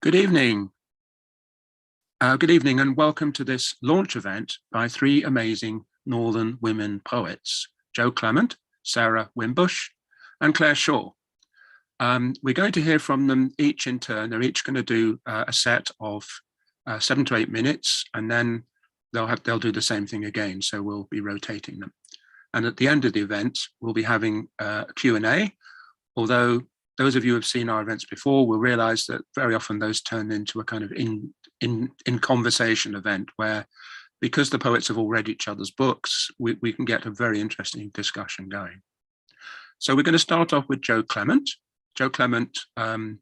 Good evening. Good evening and welcome to this launch event by three amazing Northern women poets, Jo Clement, Sarah Wimbush and Clare Shaw. We're going to hear from them each in turn. They're each going to do a set of 7 to 8 minutes, and then they'll do the same thing again. So we'll be rotating them. And at the end of the event, we'll be having a Q&A, although those of you who have seen our events before will realize that very often those turn into a kind of in conversation event where, because the poets have all read each other's books, we can get a very interesting discussion going. So we're going to start off with Jo Clement. Jo Clement was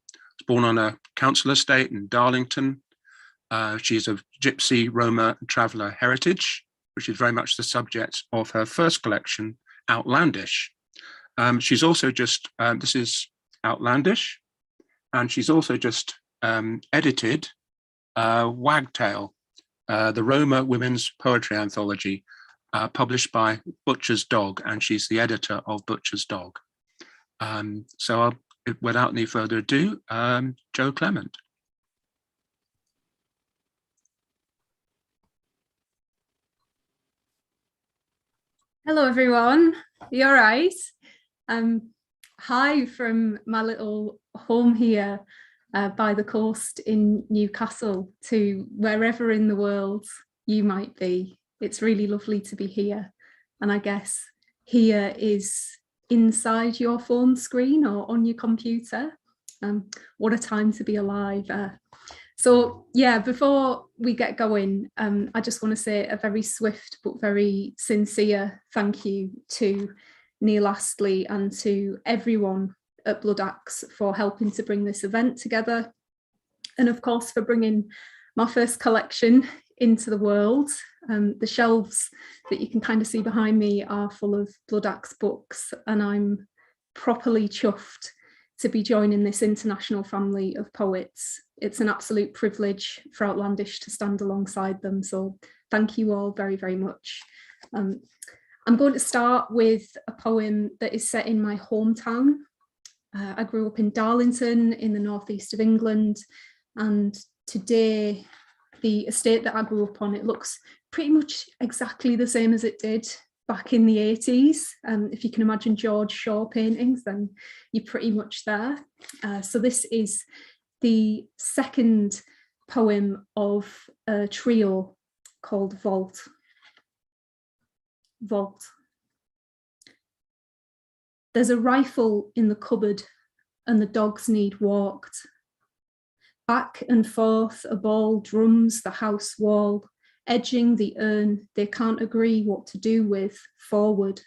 born on a council estate in Darlington. She's of Gypsy, Roma and Traveller heritage, which is very much the subject of her first collection, Outlandish. She's also just, this is Outlandish, and she's also just edited Wagtail, the Roma Women's Poetry Anthology, published by Butcher's Dog, and she's the editor of Butcher's Dog. Without any further ado, Jo Clement. Hello everyone, you all right? Hi from my little home here by the coast in Newcastle to wherever in the world you might be. It's really lovely to be here, and I guess here is inside your phone screen or on your computer. What a time to be alive. So yeah, before we get going, I just want to say a very swift but very sincere thank you to Neil Astley and to everyone at Bloodaxe for helping to bring this event together, and of course for bringing my first collection into the world. The shelves that you can kind of see behind me are full of Bloodaxe books, and I'm properly chuffed to be joining this international family of poets. It's an absolute privilege for Outlandish to stand alongside them, so thank you all very, very much. I'm going to start with a poem that is set in my hometown. I grew up in Darlington in the northeast of England, and today the estate that I grew up on, it looks pretty much exactly the same as it did back in the 80s. If you can imagine George Shaw paintings, then you're pretty much there. So this is the second poem of a trio called Vault. Vault. There's a rifle in the cupboard and the dogs need walked. Back and forth a ball drums the house wall, edging the urn they can't agree what to do with forward.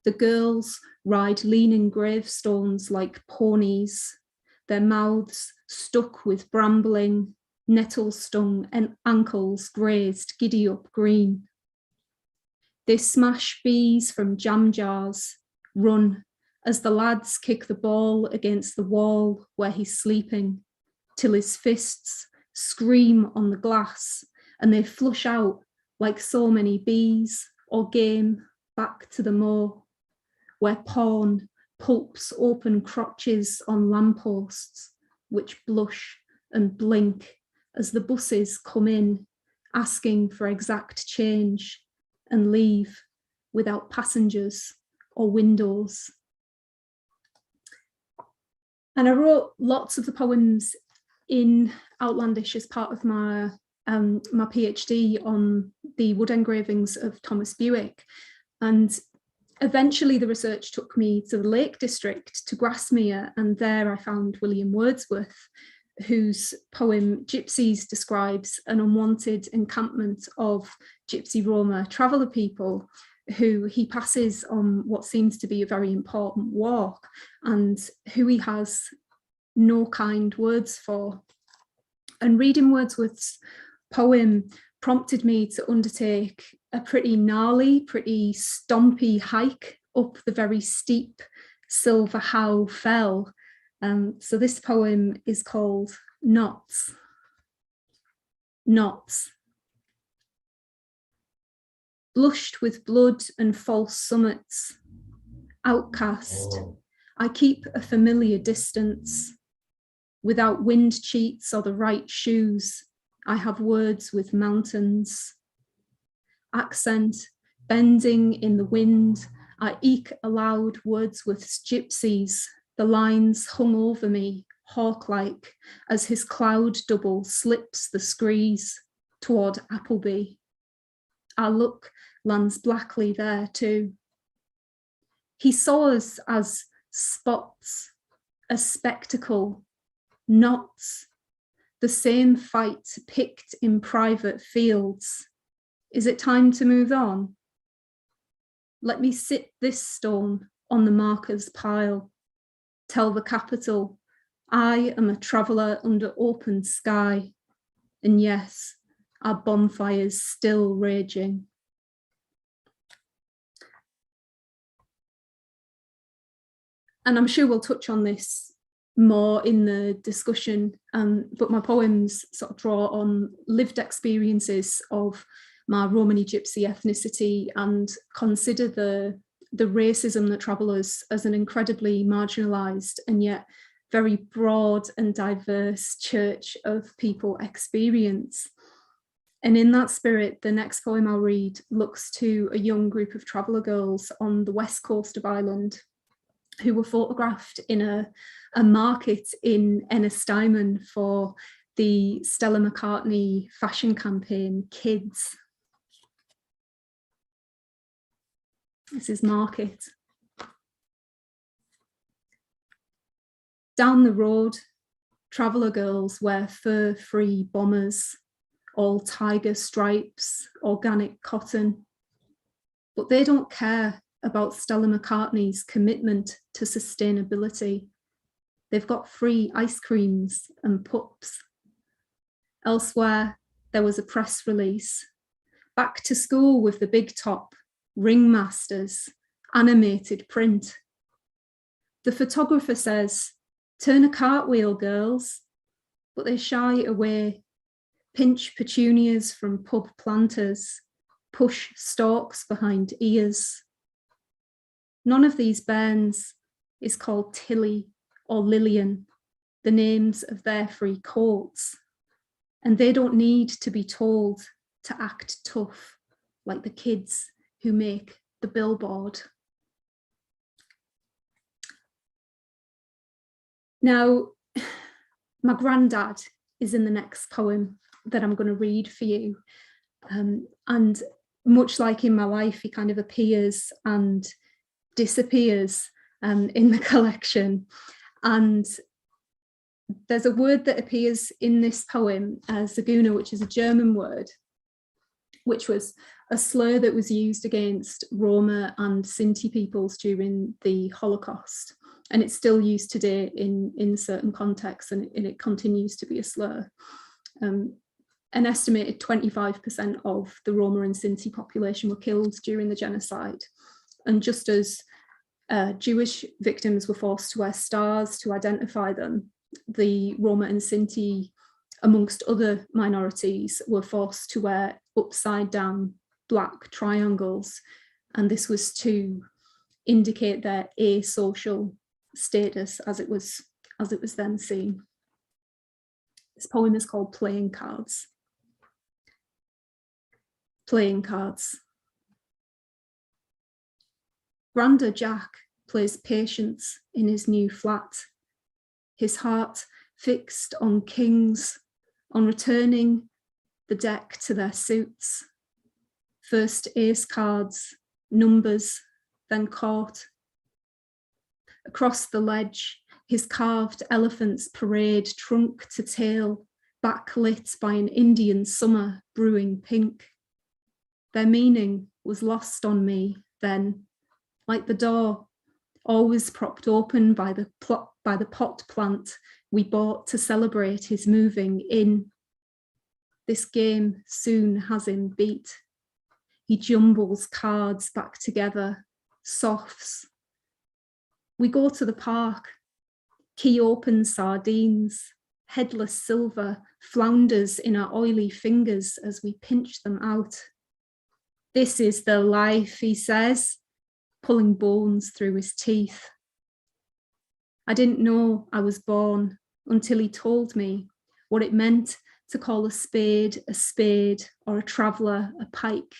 The girls ride leaning gravestones like ponies, their mouths stuck with brambling, nettle stung and ankles grazed giddy up green. They smash bees from jam jars, run as the lads kick the ball against the wall where he's sleeping, till his fists scream on the glass and they flush out like so many bees or game back to the moor, where porn pulps open crotches on lampposts, which blush and blink as the buses come in, asking for exact change, and leave without passengers or windows. And I wrote lots of the poems in Outlandish as part of my my PhD on the wood engravings of Thomas Bewick. And eventually the research took me to the Lake District, to Grasmere, and there I found William Wordsworth, whose poem Gypsies describes an unwanted encampment of Gypsy Roma traveller people who he passes on what seems to be a very important walk, and who he has no kind words for. And reading Wordsworth's poem prompted me to undertake a pretty gnarly, pretty stompy hike up the very steep Silver How Fell. So this poem is called Knots. Knots. Blushed with blood and false summits, outcast, I keep a familiar distance. Without wind cheats or the right shoes, I have words with mountains. Accent, bending in the wind, I eke aloud Wordsworth's gypsies, the lines hung over me, hawk-like, as his cloud double slips the screes toward Appleby. Our look lands blackly there too. He saw us as spots, a spectacle, knots, the same fight picked in private fields. Is it time to move on? Let me sit this stone on the marker's pile. Tell the capital, I am a traveller under open sky. And yes, our bonfire's still raging. And I'm sure we'll touch on this more in the discussion, but my poems sort of draw on lived experiences of my Romani Gypsy ethnicity and consider the racism that travellers as an incredibly marginalised and yet very broad and diverse church of people experience. And in that spirit, the next poem I'll read looks to a young group of traveller girls on the west coast of Ireland who were photographed in a market in Ennistimon for the Stella McCartney fashion campaign, Kids. This is Market. Down the road, traveller girls wear fur-free bombers, all tiger stripes, organic cotton. But they don't care about Stella McCartney's commitment to sustainability. They've got free ice creams and pups. Elsewhere, there was a press release. Back to school with the big top, ringmasters, animated print. The photographer says, turn a cartwheel, girls, but they shy away, pinch petunias from pub planters, push stalks behind ears. None of these bairns is called Tilly or Lillian, the names of their free coats, and they don't need to be told to act tough like the kids who make the billboard. Now, my granddad is in the next poem that I'm going to read for you, and much like in my life, he kind of appears and disappears in the collection. And there's a word that appears in this poem, Zaguna, which is a German word, which was a slur that was used against Roma and Sinti peoples during the Holocaust. And it's still used today in certain contexts, and it continues to be a slur. An estimated 25% of the Roma and Sinti population were killed during the genocide. And just as Jewish victims were forced to wear stars to identify them, the Roma and Sinti, amongst other minorities, were forced to wear upside down black triangles. And this was to indicate their asocial status as it was then seen. This poem is called Playing Cards. Playing cards. Granda Jack plays patience in his new flat, his heart fixed on kings, on returning the deck to their suits. First ace cards, numbers, then court. Across the ledge, his carved elephants parade trunk to tail, backlit by an Indian summer brewing pink. Their meaning was lost on me then, like the door, always propped open by the pot plant we bought to celebrate his moving in. This game soon has him beat. He jumbles cards back together, softs. We go to the park, key open sardines, headless silver flounders in our oily fingers as we pinch them out. This is the life, he says, pulling bones through his teeth. I didn't know I was born until he told me what it meant to call a spade, or a traveller a pike.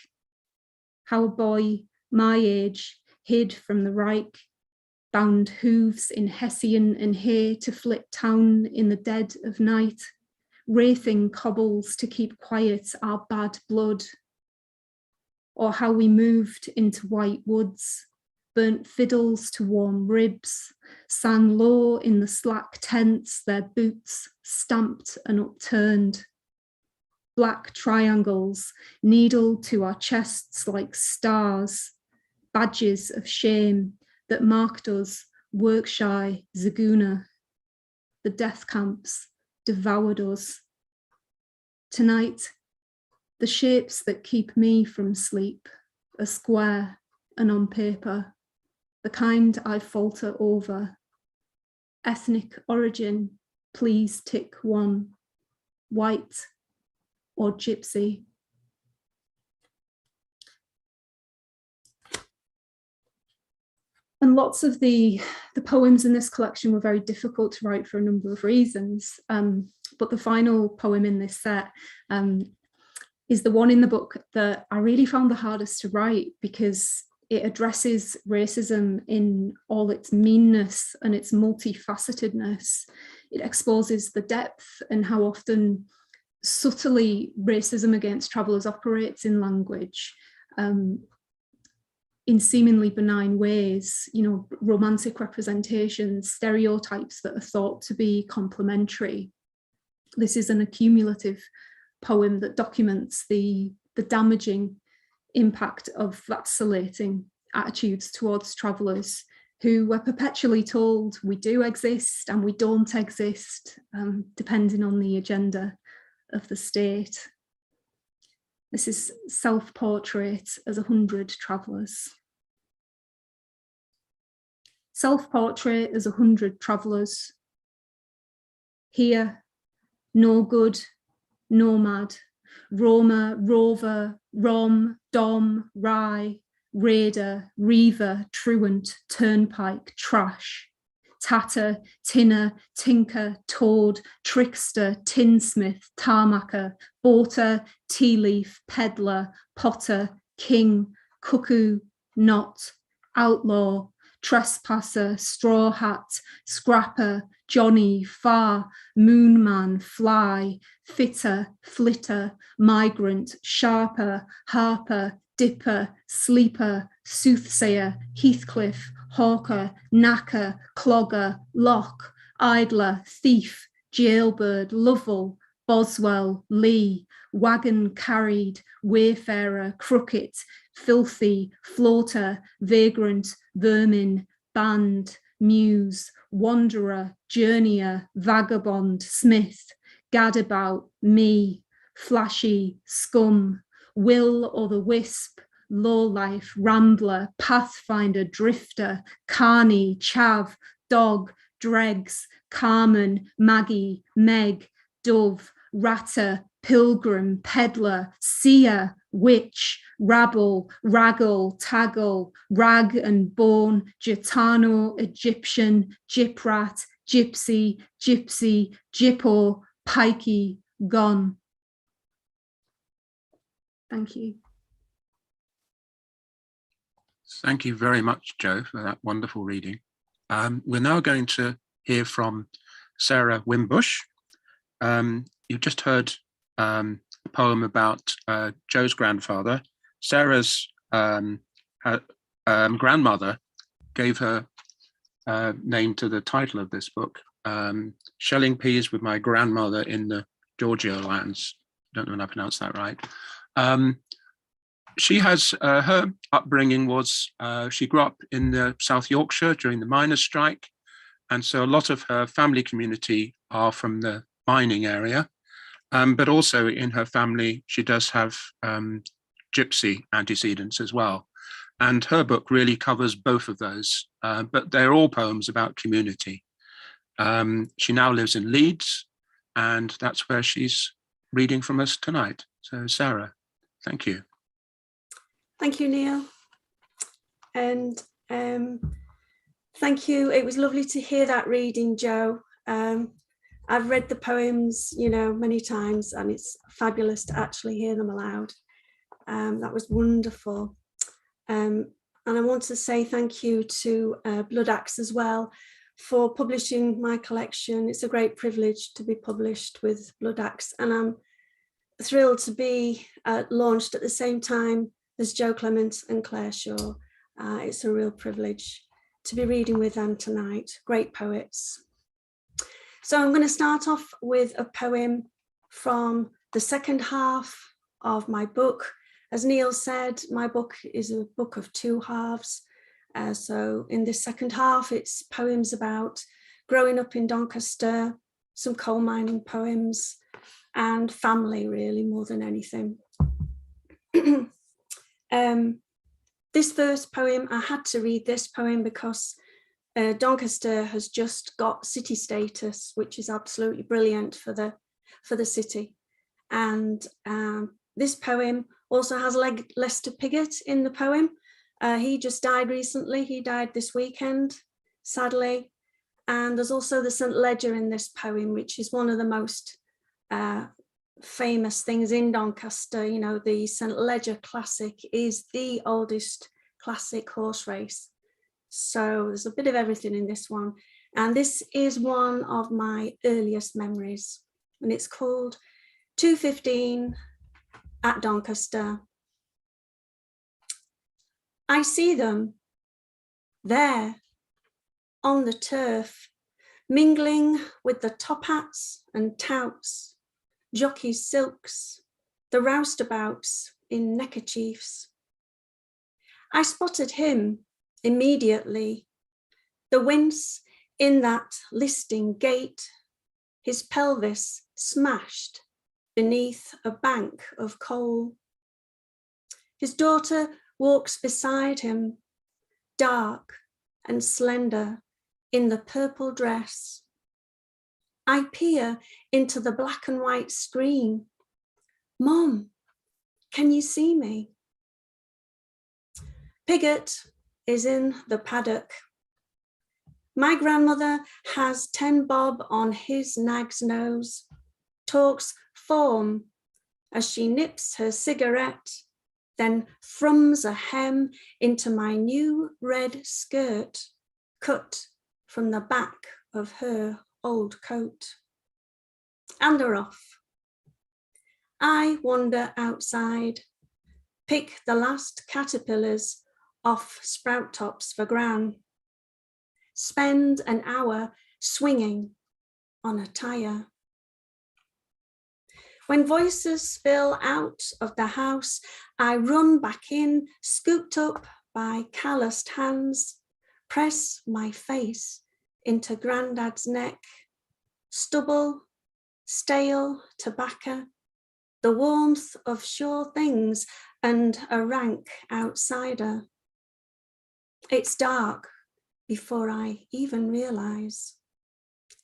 How a boy my age hid from the Reich, bound hooves in Hessian and hay to flit town in the dead of night, wraithing cobbles to keep quiet our bad blood. Or how we moved into white woods, burnt fiddles to warm ribs, sang low in the slack tents, their boots stamped and upturned. Black triangles needled to our chests like stars, badges of shame that marked us work-shy Zaguna. The death camps devoured us. Tonight, the shapes that keep me from sleep are square and on paper, the kind I falter over. Ethnic origin, please tick 1, white or gypsy. And lots of the poems in this collection were very difficult to write for a number of reasons. But the final poem in this set is the one in the book that I really found the hardest to write, because it addresses racism in all its meanness and its multifacetedness. It exposes the depth and how often subtly racism against travellers operates in language. In seemingly benign ways, you know, romantic representations, stereotypes that are thought to be complementary. This is an accumulative poem that documents the damaging impact of vacillating attitudes towards travellers who were perpetually told we do exist and we don't exist, depending on the agenda of the state. This is Self-Portrait as 100 Travellers. Self-portrait as 100 travellers. Here, no good, nomad, Roma, rover, rom, dom, rye, raider, reaver, truant, turnpike, trash, tatter, tinner, tinker, toad, trickster, tinsmith, tarmacker, boater, tea leaf, peddler, potter, king, cuckoo, knot, outlaw, trespasser, straw hat, scrapper, Johnny, far, moonman, fly, fitter, flitter, migrant, sharper, harper, dipper, sleeper, soothsayer, Heathcliff, hawker, knacker, clogger, lock, idler, thief, jailbird, Lovell, Boswell, Lee, wagon carried, wayfarer, crooked, filthy, floater, vagrant, vermin, band, muse, wanderer, journeyer, vagabond, smith, gadabout, me, flashy, scum, will or the wisp, lowlife, rambler, pathfinder, drifter, carney, chav, dog, dregs, Carmen, Maggie, Meg, dove, ratter, pilgrim, peddler, seer, witch, rabble, raggle, taggle, rag and bone, gitano, Egyptian, gyprat, gypsy, gypsy, gyppo, pikey, gone. Thank you. Thank you very much, Jo, for that wonderful reading. We're now going to hear from Sarah Winbush. You just heard a poem about Jo's grandfather. Sarah's grandmother gave her name to the title of this book, Shelling Peas with My Grandmother in the Georgia Lands. I don't know if I pronounced that right. She has, her upbringing was, she grew up in the South Yorkshire during the miners' strike. And so a lot of her family community are from the mining area. But also in her family, she does have gypsy antecedents as well. And her book really covers both of those, but they're all poems about community. She now lives in Leeds, and that's where she's reading from us tonight. So Sarah, thank you. Thank you, Neil. And thank you. It was lovely to hear that reading, Jo. I've read the poems, you know, many times, and it's fabulous to actually hear them aloud. That was wonderful. And I want to say thank you to Bloodaxe as well for publishing my collection. It's a great privilege to be published with Bloodaxe, and I'm thrilled to be launched at the same time as Jo Clement and Clare Shaw. It's a real privilege to be reading with them tonight. Great poets. So I'm going to start off with a poem from the second half of my book. As Neil said, my book is a book of two halves. So in this second half, it's poems about growing up in Doncaster, some coal mining poems, and family, really, more than anything. This first poem, I had to read this poem because Doncaster has just got city status, which is absolutely brilliant for the city. And this poem also has Lester Piggott in the poem. He just died recently. He died this weekend, sadly. And there's also the St. Leger in this poem, which is one of the most famous things in Doncaster. You know, the St. Leger Classic is the oldest classic horse race. So there's a bit of everything in this one. And this is one of my earliest memories. And it's called 2:15 at Doncaster. I see them there on the turf, mingling with the top hats and touts, jockeys' silks, the roustabouts in neckerchiefs. I spotted him immediately, the wince in that listing gait, his pelvis smashed beneath a bank of coal. His daughter walks beside him, dark and slender in the purple dress. I peer into the black and white screen. Mom, can you see me? Piggott is in the paddock. My grandmother has 10 bob on his nag's nose, talks form as she nips her cigarette, then thrums a hem into my new red skirt, cut from the back of her old coat. And they're off. I wander outside, pick the last caterpillars off sprout tops for Gran, spend an hour swinging on a tire. When voices spill out of the house, I run back in, scooped up by calloused hands, press my face into Grandad's neck, stubble, stale tobacco, the warmth of sure things and a rank outsider. It's dark before I even realise.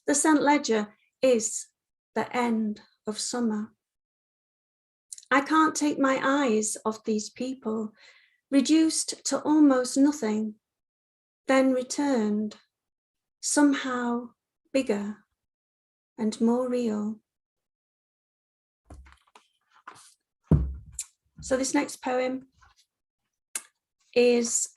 The St. Leger is the end of summer. I can't take my eyes off these people, reduced to almost nothing, then returned, somehow bigger and more real. So this next poem is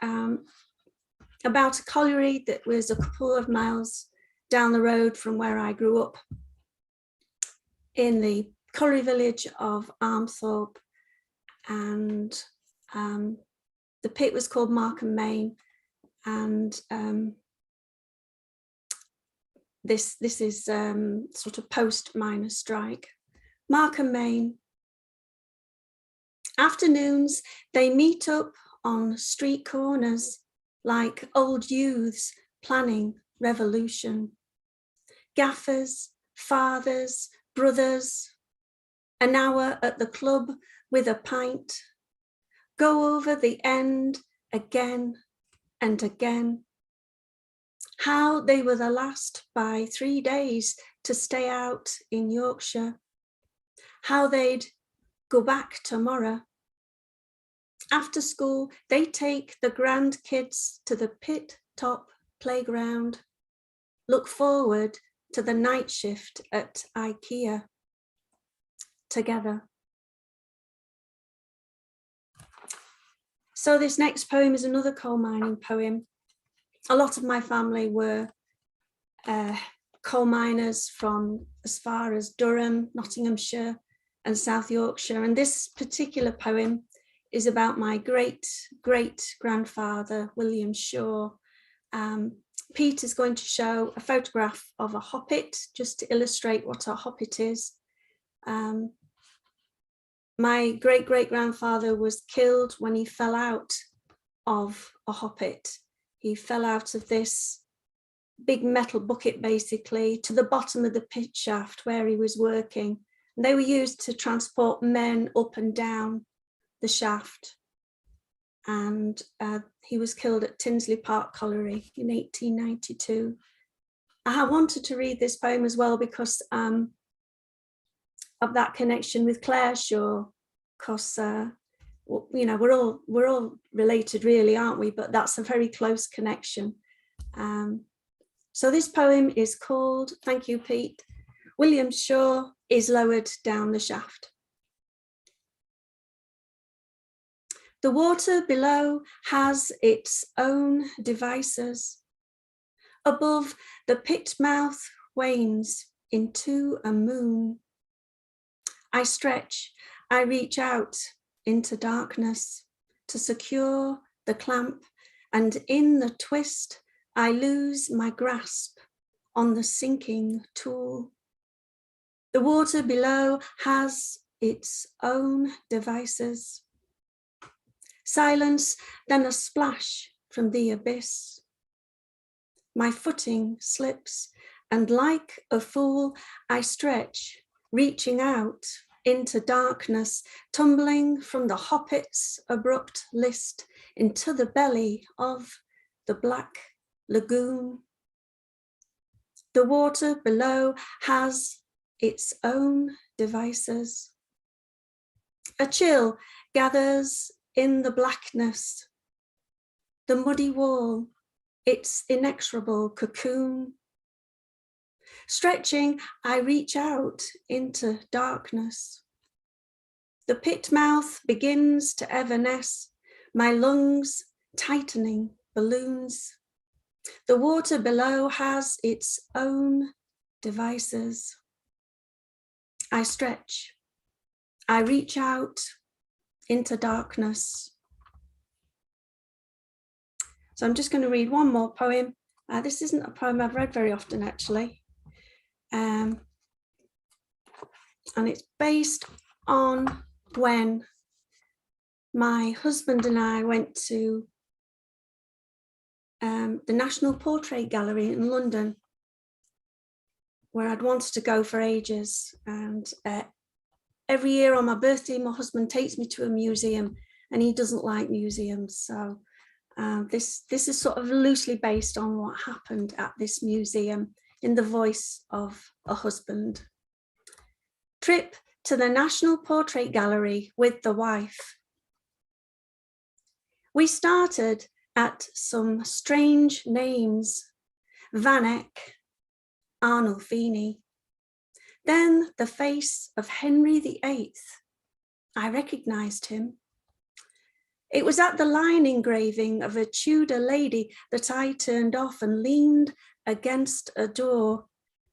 about a colliery that was a couple of miles down the road from where I grew up, in the colliery village of Armthorpe, and the pit was called Markham Main, and this is sort of post-miner strike. Markham Main. Afternoons, they meet up on street corners like old youths planning revolution. Gaffers, fathers, brothers, an hour at the club with a pint, go over the end again and again. How they were the last by 3 days to stay out in Yorkshire. How they'd go back tomorrow. After school, they take the grandkids to the pit top playground, look forward to the night shift at IKEA together. So this next poem is another coal mining poem. A lot of my family were coal miners from as far as Durham, Nottinghamshire and South Yorkshire. And this particular poem is about my great-great-grandfather, William Shaw. Pete is going to show a photograph of a hoppet, just to illustrate what a hoppet is. My great-great-grandfather was killed when he fell out of a hoppet. He fell out of this big metal bucket, basically, to the bottom of the pit shaft where he was working. And they were used to transport men up and down the shaft. And he was killed at Tinsley Park Colliery in 1892. I wanted to read this poem as well because of that connection with Clare Shaw, because you know, we're all related, really, aren't we? But that's a very close connection. So this poem is called, thank you, Pete, William Shaw is lowered down the shaft. The water below has its own devices. Above, the pit mouth wanes into a moon. I stretch, I reach out into darkness to secure the clamp, and in the twist, I lose my grasp on the sinking tool. The water below has its own devices. Silence, then a splash from the abyss. My footing slips, and like a fool, I stretch, reaching out into darkness, tumbling from the hoppet's abrupt list into the belly of the black lagoon. The water below has its own devices. A chill gathers in the blackness, the muddy wall, its inexorable cocoon. Stretching, I reach out into darkness. The pit mouth begins to evanesce, my lungs tightening balloons. The water below has its own devices. I stretch, I reach out into darkness. So I'm just going to read one more poem. This isn't a poem I've read very often, actually. And it's based on when my husband and I went to the National Portrait Gallery in London, where I'd wanted to go for ages. And every year on my birthday, my husband takes me to a museum, and he doesn't like museums. So this is sort of loosely based on what happened at this museum in the voice of a husband. Trip to the National Portrait Gallery with the wife. We started at some strange names, Van Eyck, Arnolfini, then the face of Henry VIII. I recognized him. It was at the line engraving of a Tudor lady that I turned off and leaned against a door,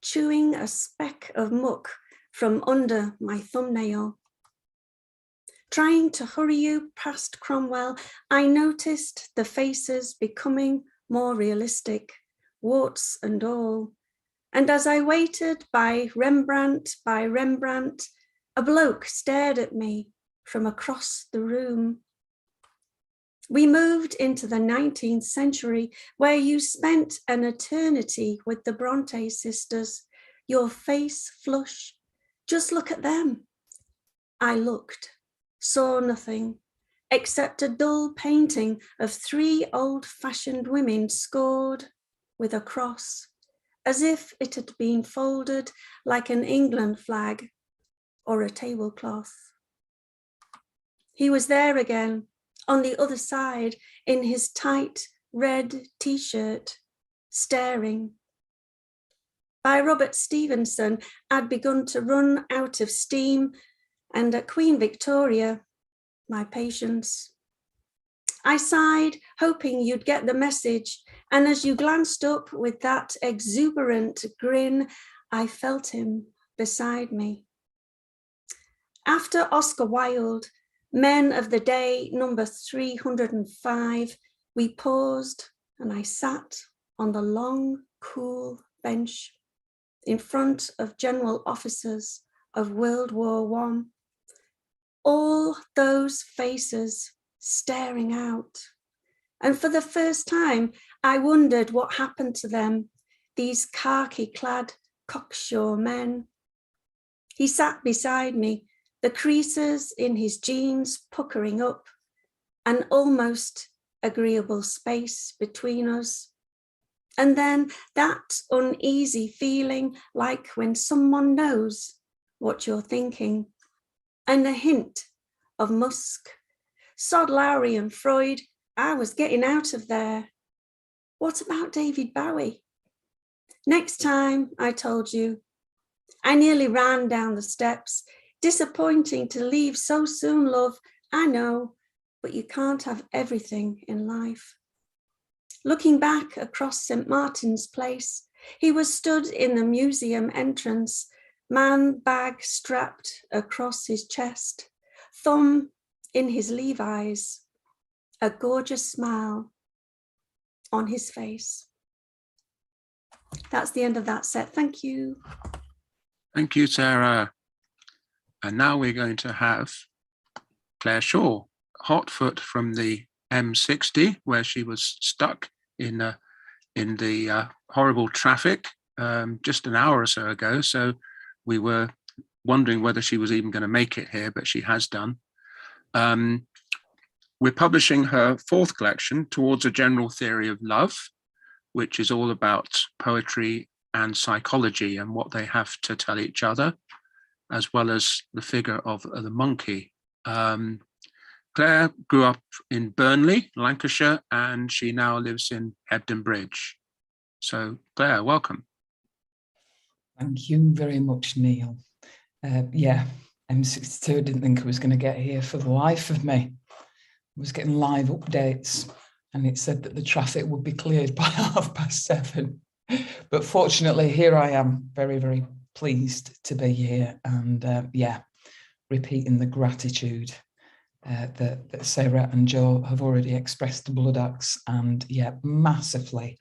chewing a speck of muck from under my thumbnail. Trying to hurry you past Cromwell, I noticed the faces becoming more realistic, warts and all. And as I waited by Rembrandt, a bloke stared at me from across the room. We moved into the 19th century, where you spent an eternity with the Bronte sisters, your face flush. Just look at them. I looked, saw nothing, except a dull painting of 3 old-fashioned women scored with a cross, as if it had been folded like an England flag or a tablecloth. He was there again, on the other side, in his tight red t-shirt, staring. by Robert Stevenson, I'd begun to run out of steam, and at Queen Victoria, my patience. I sighed, hoping you'd get the message, and as you glanced up with that exuberant grin, I felt him beside me. After Oscar Wilde, Men of the Day, number 305, we paused and I sat on the long, cool bench in front of general officers of World War I. All those faces staring out. And for the first time, I wondered what happened to them, these khaki-clad cocksure men. He sat beside me, the creases in his jeans puckering up, an almost agreeable space between us. And then that uneasy feeling like when someone knows what you're thinking, and a hint of musk. Sod Lowry and Freud, I was getting out of there. What about David Bowie? Next time, I told you. I nearly ran down the steps. Disappointing to leave so soon, love, I know, but you can't have everything in life. Looking back across St. Martin's Place, he was stood in the museum entrance, man bag strapped across his chest, thumb in his Levi's, a gorgeous smile on his face. That's the end of that set. Thank you. Thank you, Sarah. And now we're going to have Clare Shaw, hot foot from the M60, where she was stuck in the horrible traffic just an hour or so ago. So we were wondering whether she was even going to make it here, but she has done. We're publishing her fourth collection, Towards a General Theory of Love, which is all about poetry and psychology and what they have to tell each other, as well as the figure of the monkey. Clare grew up in Burnley, Lancashire, and she now lives in Hebden Bridge. So Clare, welcome. Thank you very much, Neil. Yeah, M62, I didn't think I was going to get here for the life of me. I was getting live updates and it said that the traffic would be cleared by 7:30. But fortunately, here I am, very, very pleased to be here and yeah, repeating the gratitude that Sarah and Jo have already expressed to Bloodaxe, and yeah, massively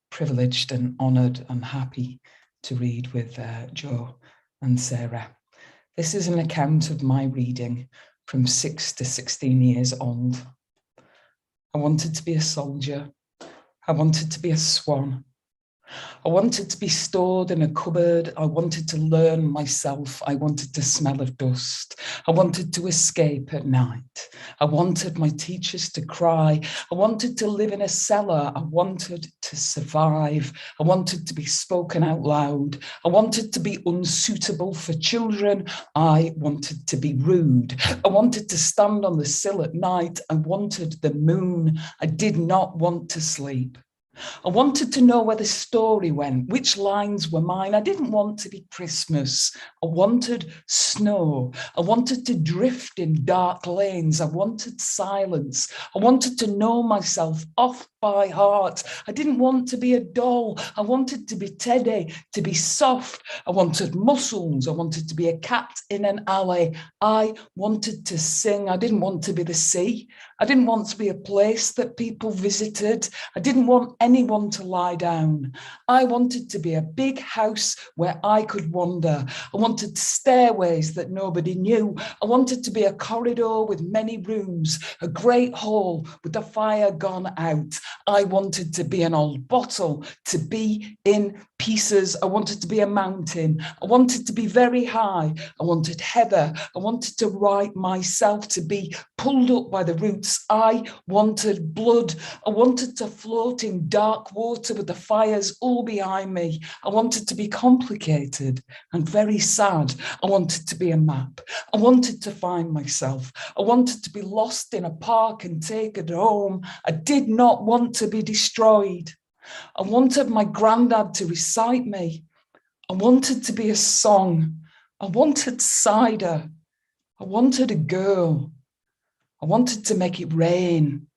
privileged and honoured and happy to read with Jo and Sarah. This is an account of my reading from 6 to 16 years old. I wanted to be a soldier. I wanted to be a swan. I wanted to be stored in a cupboard. I wanted to learn myself. I wanted to smell of dust. I wanted to escape at night. I wanted my teachers to cry. I wanted to live in a cellar. I wanted to survive. I wanted to be spoken out loud. I wanted to be unsuitable for children. I wanted to be rude. I wanted to stand on the sill at night. I wanted the moon. I did not want to sleep. I wanted to know where the story went, which lines were mine. I didn't want to be Christmas. I wanted snow. I wanted to drift in dark lanes. I wanted silence. I wanted to know myself off by heart. I didn't want to be a doll. I wanted to be Teddy, to be soft. I wanted muscles. I wanted to be a cat in an alley. I wanted to sing. I didn't want to be the sea. I didn't want to be a place that people visited. I didn't want anyone to lie down. I wanted to be a big house where I could wander. I wanted stairways that nobody knew. I wanted to be a corridor with many rooms, a great hall with the fire gone out. I wanted to be an old bottle, to be in pieces. I wanted to be a mountain. I wanted to be very high. I wanted heather. I wanted to write myself, to be pulled up by the roots. I wanted blood. I wanted to float in dark water with the fires all behind me. I wanted to be complicated and very sad. I wanted to be a map. I wanted to find myself. I wanted to be lost in a park and taken home. I did not want to be destroyed. I wanted my granddad to recite me. I wanted to be a song. I wanted cider. I wanted a girl. I wanted to make it rain.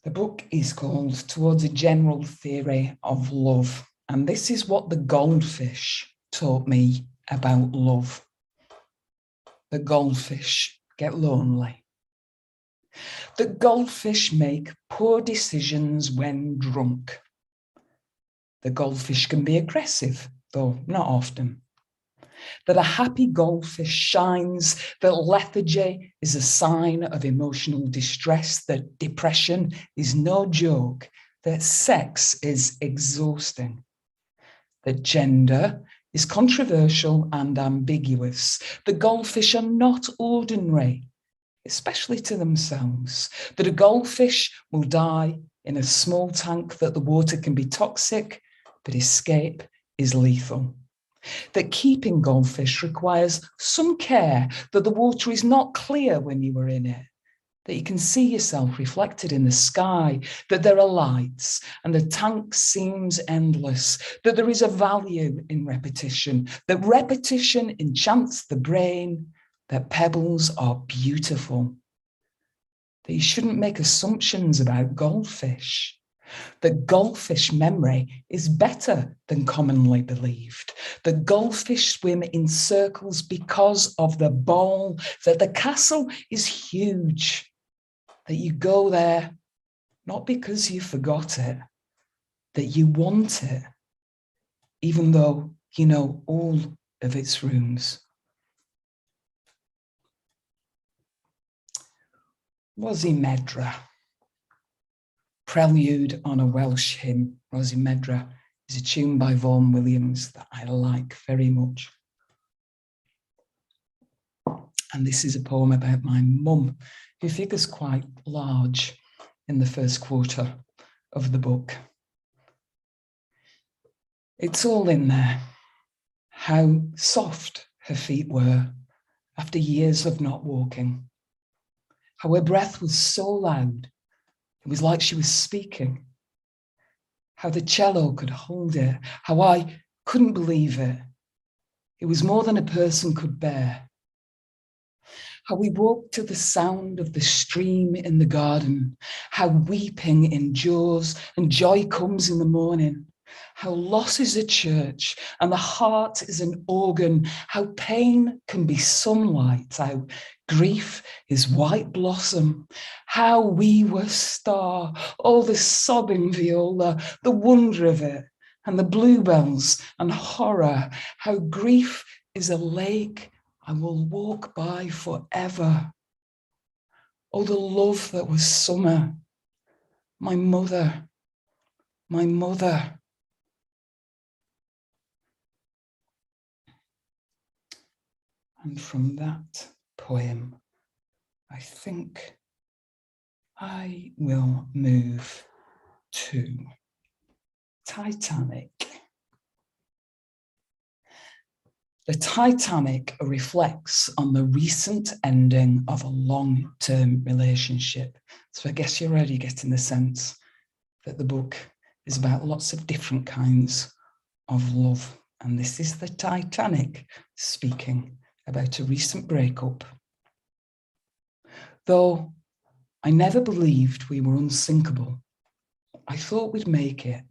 The book is called Towards a General Theory of Love, and this is what the goldfish taught me about love. The goldfish get lonely. The goldfish make poor decisions when drunk. The goldfish can be aggressive, though not often. That a happy goldfish shines, that lethargy is a sign of emotional distress, that depression is no joke, that sex is exhausting, that gender is controversial and ambiguous. The goldfish are not ordinary, especially to themselves, that a goldfish will die in a small tank, that the water can be toxic, but escape is lethal. That keeping goldfish requires some care, that the water is not clear when you are in it, that you can see yourself reflected in the sky, that there are lights and the tank seems endless, that there is a value in repetition, that repetition enchants the brain, that pebbles are beautiful, that you shouldn't make assumptions about goldfish, that goldfish memory is better than commonly believed, that goldfish swim in circles because of the ball, that the castle is huge, that you go there not because you forgot it, that you want it, even though you know all of its rooms. Rosie Medra. Prelude on a Welsh hymn, Rosie Medra, is a tune by Vaughan Williams that I like very much. And this is a poem about my mum, who figures quite large in the first quarter of the book. It's all in there, how soft her feet were after years of not walking, how her breath was so loud, it was like she was speaking, how the cello could hold it, how I couldn't believe it. It was more than a person could bear. How we walked to the sound of the stream in the garden, how weeping endures and joy comes in the morning, how loss is a church and the heart is an organ, how pain can be sunlight, how grief is white blossom, how we were star, all the sobbing viola, the wonder of it, and the bluebells and horror, how grief is a lake I will walk by forever. Oh, the love that was summer, my mother, my mother. And from that poem, I think I will move to Titanic. The Titanic reflects on the recent ending of a long-term relationship. So I guess you're already getting the sense that the book is about lots of different kinds of love. And this is the Titanic speaking about a recent breakup. Though I never believed we were unsinkable, I thought we'd make it.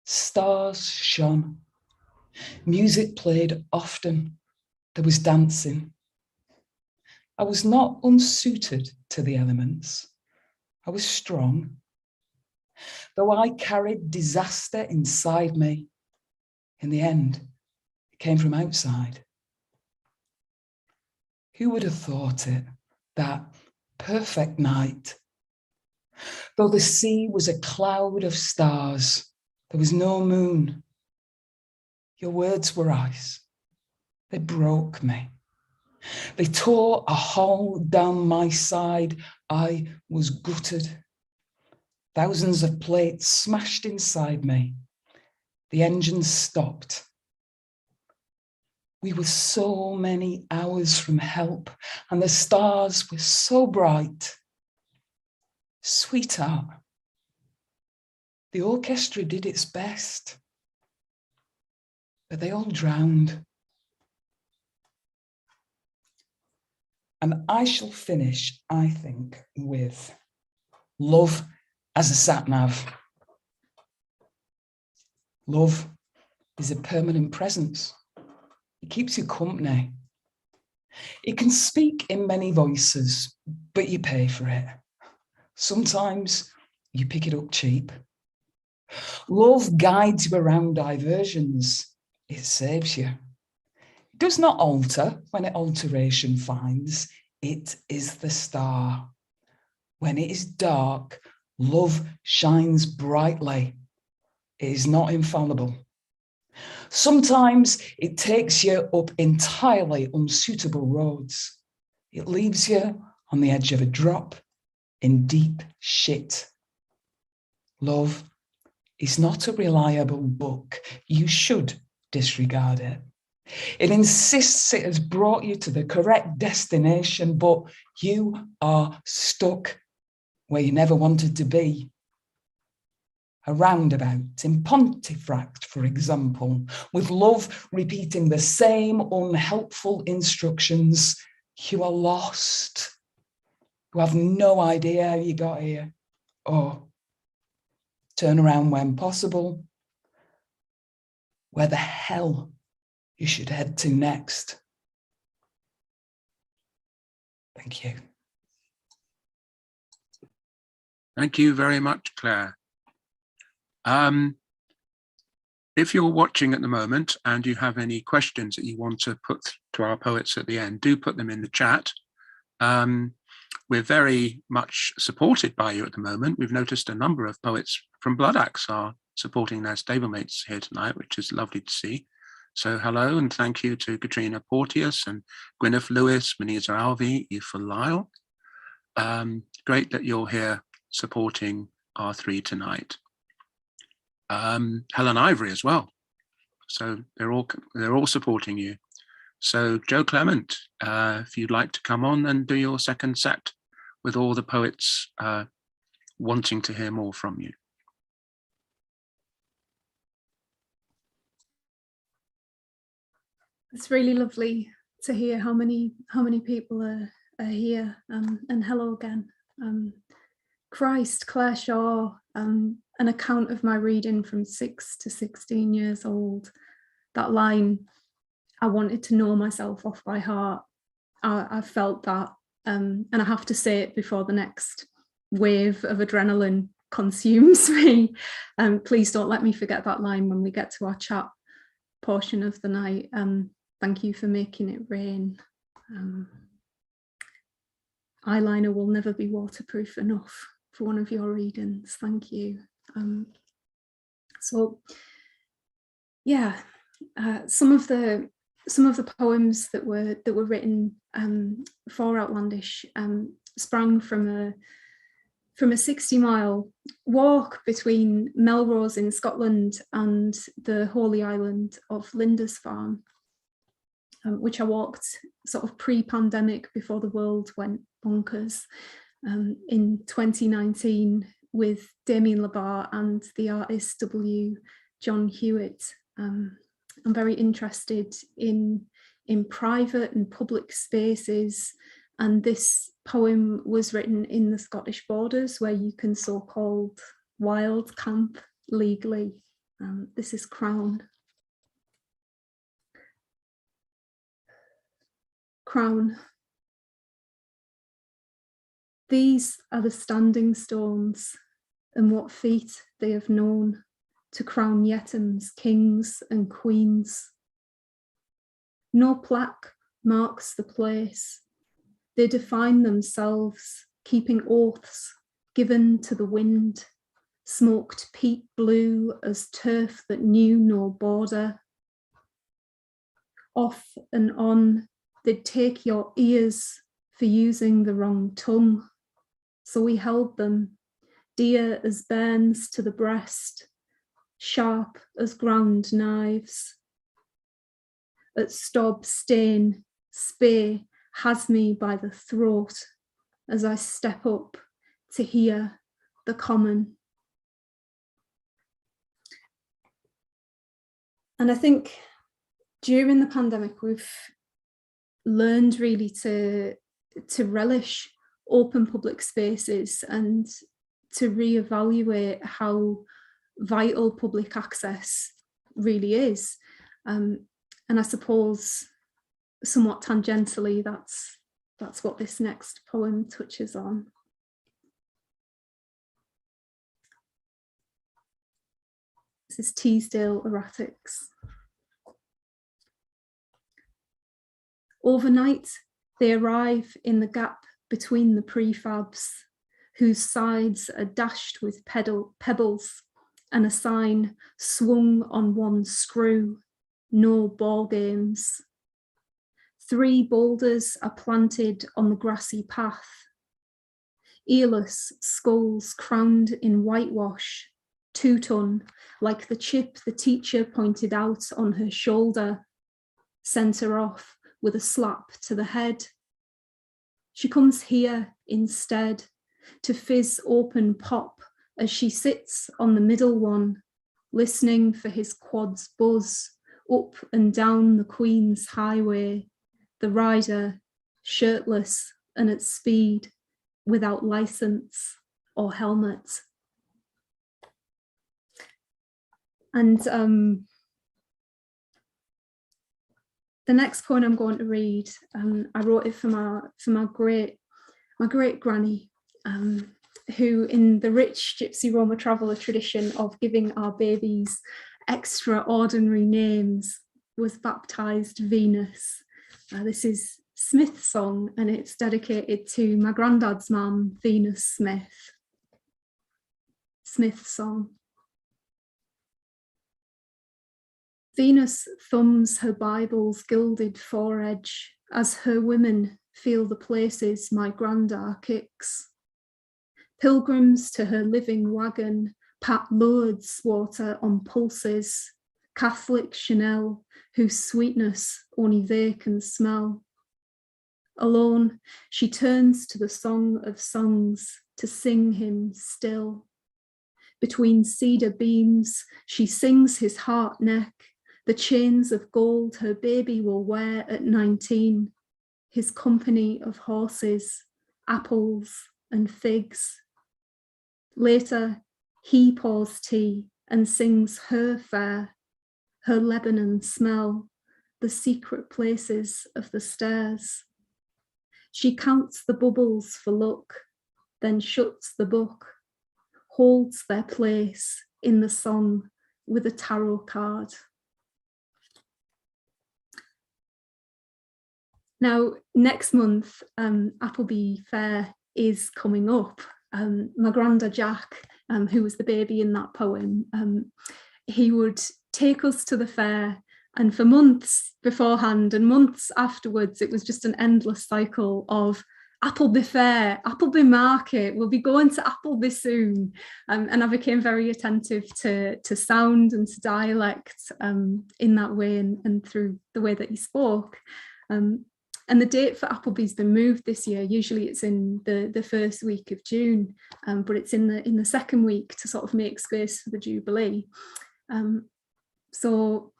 Stars shone. Music played often. There was dancing. I was not unsuited to the elements. I was strong. Though I carried disaster inside me, in the end, it came from outside. Who would have thought it, that perfect night? Though the sea was a cloud of stars, there was no moon. Your words were ice. They broke me. They tore a hole down my side. I was gutted. Thousands of plates smashed inside me. The engine stopped. We were so many hours from help, and the stars were so bright. Sweetheart, the orchestra did its best, but they all drowned. And I shall finish, I think, with love as a sat-nav. Love is a permanent presence. It keeps you company. It can speak in many voices, but you pay for it. Sometimes you pick it up cheap. Love guides you around diversions. It saves you. It does not alter when it alteration finds. It is the star. When it is dark, love shines brightly. It is not infallible. Sometimes it takes you up entirely unsuitable roads. It leaves you on the edge of a drop in deep shit. Love is not a reliable book. You should disregard it. It insists it has brought you to the correct destination, but you are stuck where you never wanted to be. A roundabout in Pontefract, for example, with love repeating the same unhelpful instructions. You are lost. You have no idea how you got here. Or turn around when possible. Where the hell you should head to next. Thank you. Thank you very much, Claire. If you're watching at the moment and you have any questions that you want to put to our poets at the end, do put them in the chat. We're very much supported by you at the moment. We've noticed a number of poets from Bloodaxe are supporting their stablemates here tonight, which is lovely to see. So hello and thank you to Katrina Porteous and Gwyneth Lewis, Maniza Alvi, Aoife Lyle. Great that you're here supporting our three tonight. Helen Ivory as well. So they're all supporting you. So Jo Clement, if you'd like to come on and do your second set with all the poets wanting to hear more from you. It's really lovely to hear how many people are here, and hello again. Christ, Clare Shaw, an account of my reading from 6 to 16 years old. That line, I wanted to know myself off by heart. I felt that, and I have to say it before the next wave of adrenaline consumes me. Please don't let me forget that line when we get to our chat portion of the night. Thank you for making it rain. Eyeliner will never be waterproof enough for one of your readings. Thank you. So yeah, some of the poems that were written for Outlandish sprang from a 60-mile walk between Melrose in Scotland and the holy island of Lindisfarne, which I walked sort of pre-pandemic before the world went bonkers in 2019 with Damien Labar and the artist John Hewitt. I'm very interested in private and public spaces, and this poem was written in the Scottish borders where you can so-called wild camp legally. This is Crown. Crown. These are the standing stones, and what feet they have known to crown Yetams, kings and queens. No plaque marks the place. They define themselves, keeping oaths given to the wind, smoked peat blue as turf that knew no border. Off and on, they'd take your ears for using the wrong tongue. So we held them, dear as bairns to the breast, sharp as ground knives. At Stob Stain, Spey has me by the throat as I step up to hear the common. And I think during the pandemic, we've learned really to relish open public spaces and to reevaluate how vital public access really is. And I suppose somewhat tangentially, that's what this next poem touches on. This is Teesdale Erratics. Overnight, they arrive in the gap between the prefabs, whose sides are dashed with pebbles and a sign swung on one screw, no ball games. 3 boulders are planted on the grassy path. Earless skulls crowned in whitewash, 2-ton, like the chip the teacher pointed out on her shoulder, sent her off with a slap to the head. She comes here instead to fizz open pop as she sits on the middle one, listening for his quad's buzz up and down the Queen's Highway, the rider shirtless and at speed, without license or helmet. And the next poem I'm going to read, I wrote it for my great granny, who, in the rich Gypsy Roma Traveller tradition of giving our babies extraordinary names, was baptised Venus. This is Smith's song, and it's dedicated to my granddad's mum, Venus Smith. Smith's song. Venus thumbs her Bible's gilded foredge as her women feel the places my grandad kicks. Pilgrims to her living wagon pat Lourdes water on pulses, Catholic Chanel, whose sweetness only they can smell. Alone, she turns to the Song of Songs to sing him still. Between cedar beams, she sings his heart neck, the chains of gold her baby will wear at 19, his company of horses, apples and figs. Later, he pours tea and sings her fare, her Lebanon smell, the secret places of the stairs. She counts the bubbles for luck, then shuts the book, holds their place in the song with a tarot card. Now, next month, Appleby Fair is coming up. My granda Jack, who was the baby in that poem, he would take us to the fair, and for months beforehand and months afterwards, it was just an endless cycle of Appleby Fair, Appleby Market, we'll be going to Appleby soon. And I became very attentive to sound and to dialect in that way and through the way that he spoke. And the date for Appleby's been moved this year. Usually it's in the first week of June, but it's in the second week to sort of make space for the Jubilee. So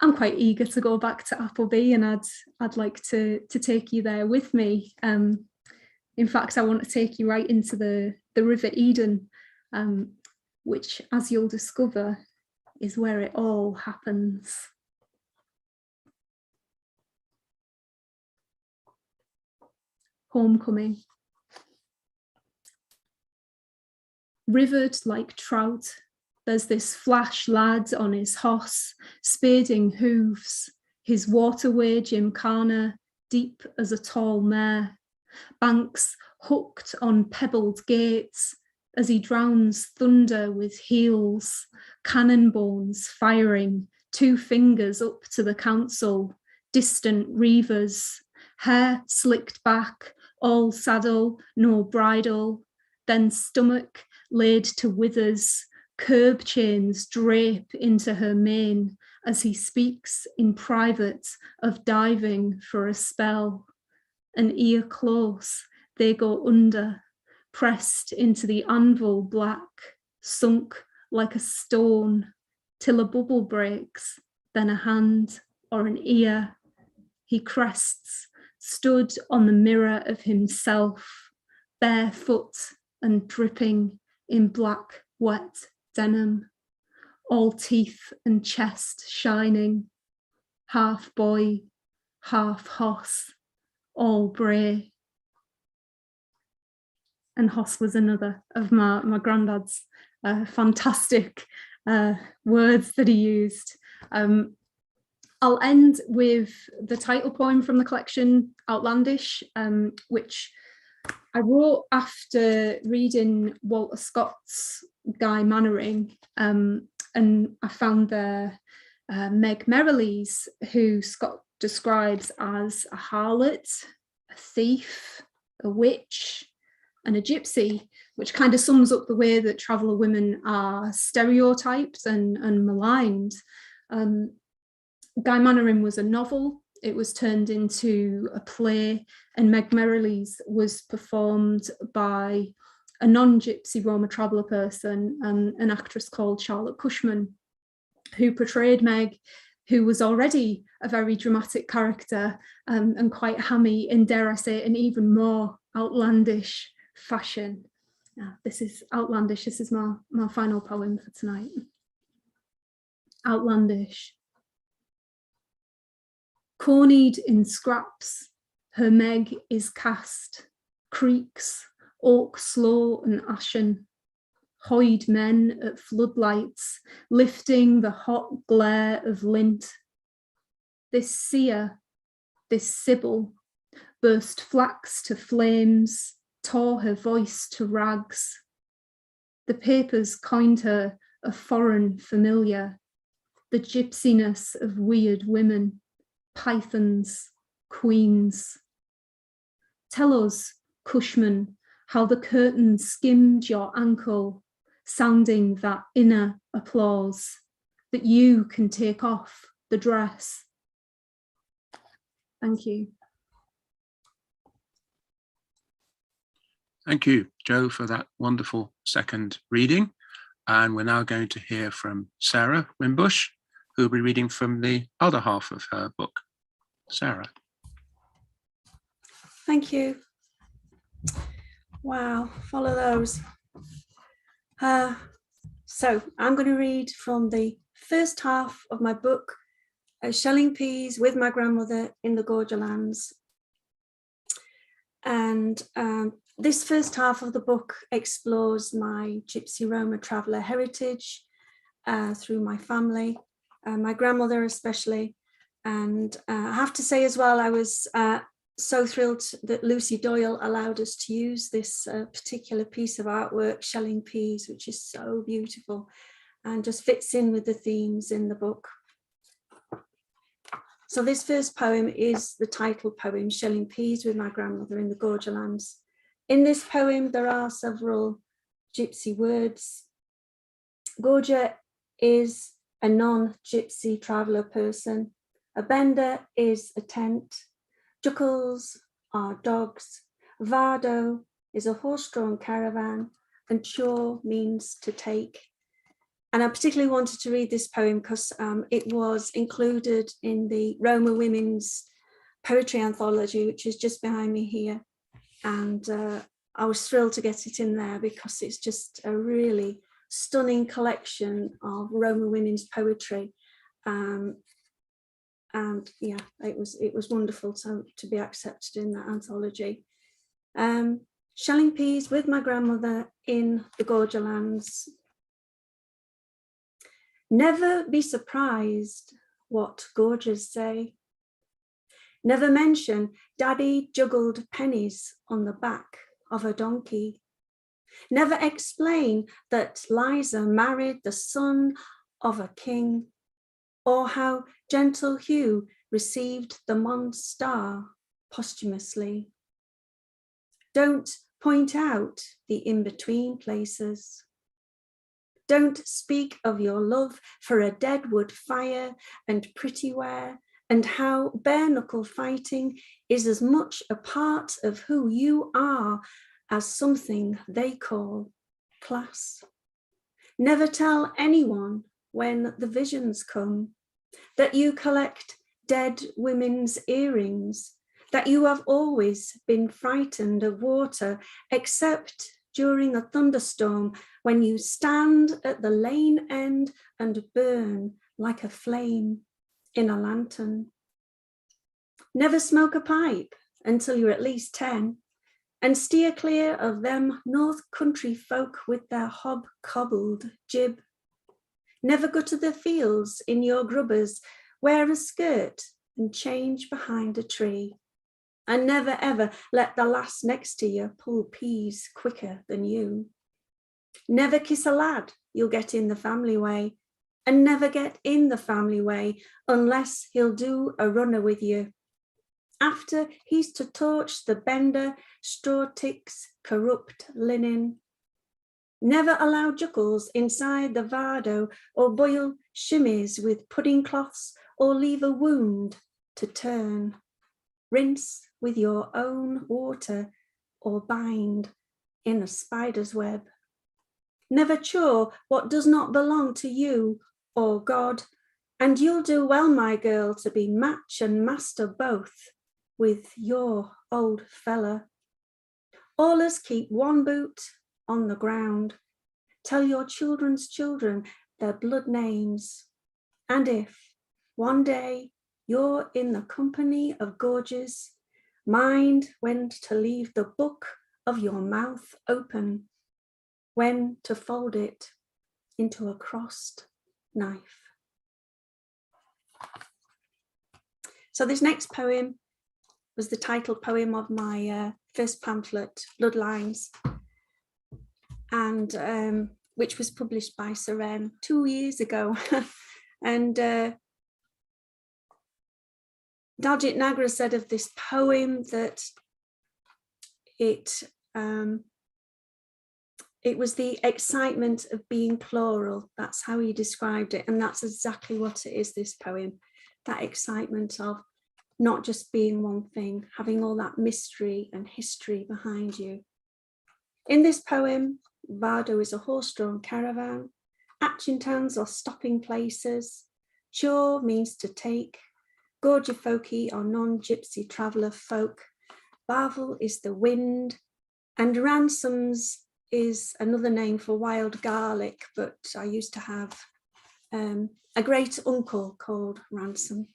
I'm quite eager to go back to Appleby, and I'd like to take you there with me. In fact, I want to take you right into the River Eden, which, as you'll discover, is where it all happens. Homecoming. Rivered like trout, there's this flash lad on his hoss, spading hooves, his waterway gymkhana deep as a tall mare, banks hooked on pebbled gates as he drowns thunder with heels, cannon bones firing, 2 fingers up to the council, distant reavers, hair slicked back, all saddle, no bridle, then stomach laid to withers, curb chains drape into her mane as he speaks in private of diving for a spell. An ear close, they go under, pressed into the anvil black, sunk like a stone, till a bubble breaks, then a hand or an ear. He crests, stood on the mirror of himself, barefoot and dripping in black, wet denim, all teeth and chest shining, half boy, half hoss, all bray. And hoss was another of my granddad's fantastic words that he used. I'll end with the title poem from the collection, Outlandish, which I wrote after reading Walter Scott's Guy Mannering, and I found there Meg Merrilies, who Scott describes as a harlot, a thief, a witch, and a gypsy, which kind of sums up the way that traveller women are stereotyped and maligned. Guy Mannering was a novel. It was turned into a play, and Meg Merrilies was performed by a non-gypsy Roma traveller person, an actress called Charlotte Cushman, who portrayed Meg, who was already a very dramatic character and quite hammy in, dare I say, an even more outlandish fashion. This is Outlandish. This is my final poem for tonight. Outlandish. Cornied in scraps, her Meg is cast, creaks, oak slow and ashen, hoyed men at floodlights, lifting the hot glare of lint. This seer, this sibyl, burst flax to flames, tore her voice to rags. The papers coined her a foreign familiar, the gypsiness of weird women, pythons, queens. Tell us, Cushman, how the curtain skimmed your ankle, sounding that inner applause, that you can take off the dress. Thank you. Thank you, Jo, for that wonderful second reading. And we're now going to hear from Sarah Winbush, who will be reading from the other half of her book. Sarah. Thank you. Wow, follow those. So I'm going to read from the first half of my book, Shelling Peas with My Grandmother in the Gorger Lands. And this first half of the book explores my Gypsy Roma traveller heritage through my family, my grandmother especially. And I have to say as well, I was so thrilled that Lucy Doyle allowed us to use this particular piece of artwork, Shelling Peas, which is so beautiful and just fits in with the themes in the book. So this first poem is the title poem, Shelling Peas with My Grandmother in the Gorger Lands. In this poem, there are several gypsy words. Gorger is a non-gypsy traveller person. A bender is a tent. Juckles are dogs. Vardo is a horse-drawn caravan. And chaw means to take. And I particularly wanted to read this poem because it was included in the Roma Women's Poetry Anthology, which is just behind me here. And I was thrilled to get it in there because it's just a really stunning collection of Roma women's poetry. And yeah, it was wonderful to be accepted in that anthology. Shelling Peas with My Grandmother in the Gorger Lands. Never be surprised what gorgers say. Never mention Daddy juggled pennies on the back of a donkey. Never explain that Liza married the son of a king, or how gentle Hugh received the Mons Star posthumously. Don't point out the in-between places. Don't speak of your love for a deadwood fire and pretty wear, and how bare knuckle fighting is as much a part of who you are as something they call class. Never tell anyone when the visions come that you collect dead women's earrings, that you have always been frightened of water, except during a thunderstorm when you stand at the lane end and burn like a flame in a lantern. Never smoke a pipe until you're at least 10, and steer clear of them North Country folk with their hob-cobbled jib. Never go to the fields in your grubbers, wear a skirt and change behind a tree. And never ever let the lass next to you pull peas quicker than you. Never kiss a lad, you'll get in the family way, and never get in the family way unless he'll do a runner with you. After he's to torch the bender, straw ticks, corrupt linen. Never allow juckles inside the vardo, or boil shimmies with pudding cloths, or leave a wound to turn. Rinse with your own water, or bind in a spider's web. Never chaw what does not belong to you or God, and you'll do well, my girl, to be match and master both with your old fella. Allers keep one boot on the ground. Tell your children's children their blood names. And if one day you're in the company of gorges, mind when to leave the book of your mouth open, when to fold it into a crossed knife. So this next poem was the title poem of my first pamphlet, Bloodlines, and which was published by Seren 2 years ago. And Daljit Nagra said of this poem that it was the excitement of being plural. That's how he described it. And that's exactly what it is, this poem, that excitement of not just being one thing, having all that mystery and history behind you. In this poem, Vardo is a horse-drawn caravan. Achintans are stopping places. Chaw means to take. Gorgifoki are non-gypsy traveller folk. Bavel is the wind. And ransoms is another name for wild garlic, but I used to have a great uncle called Ransom.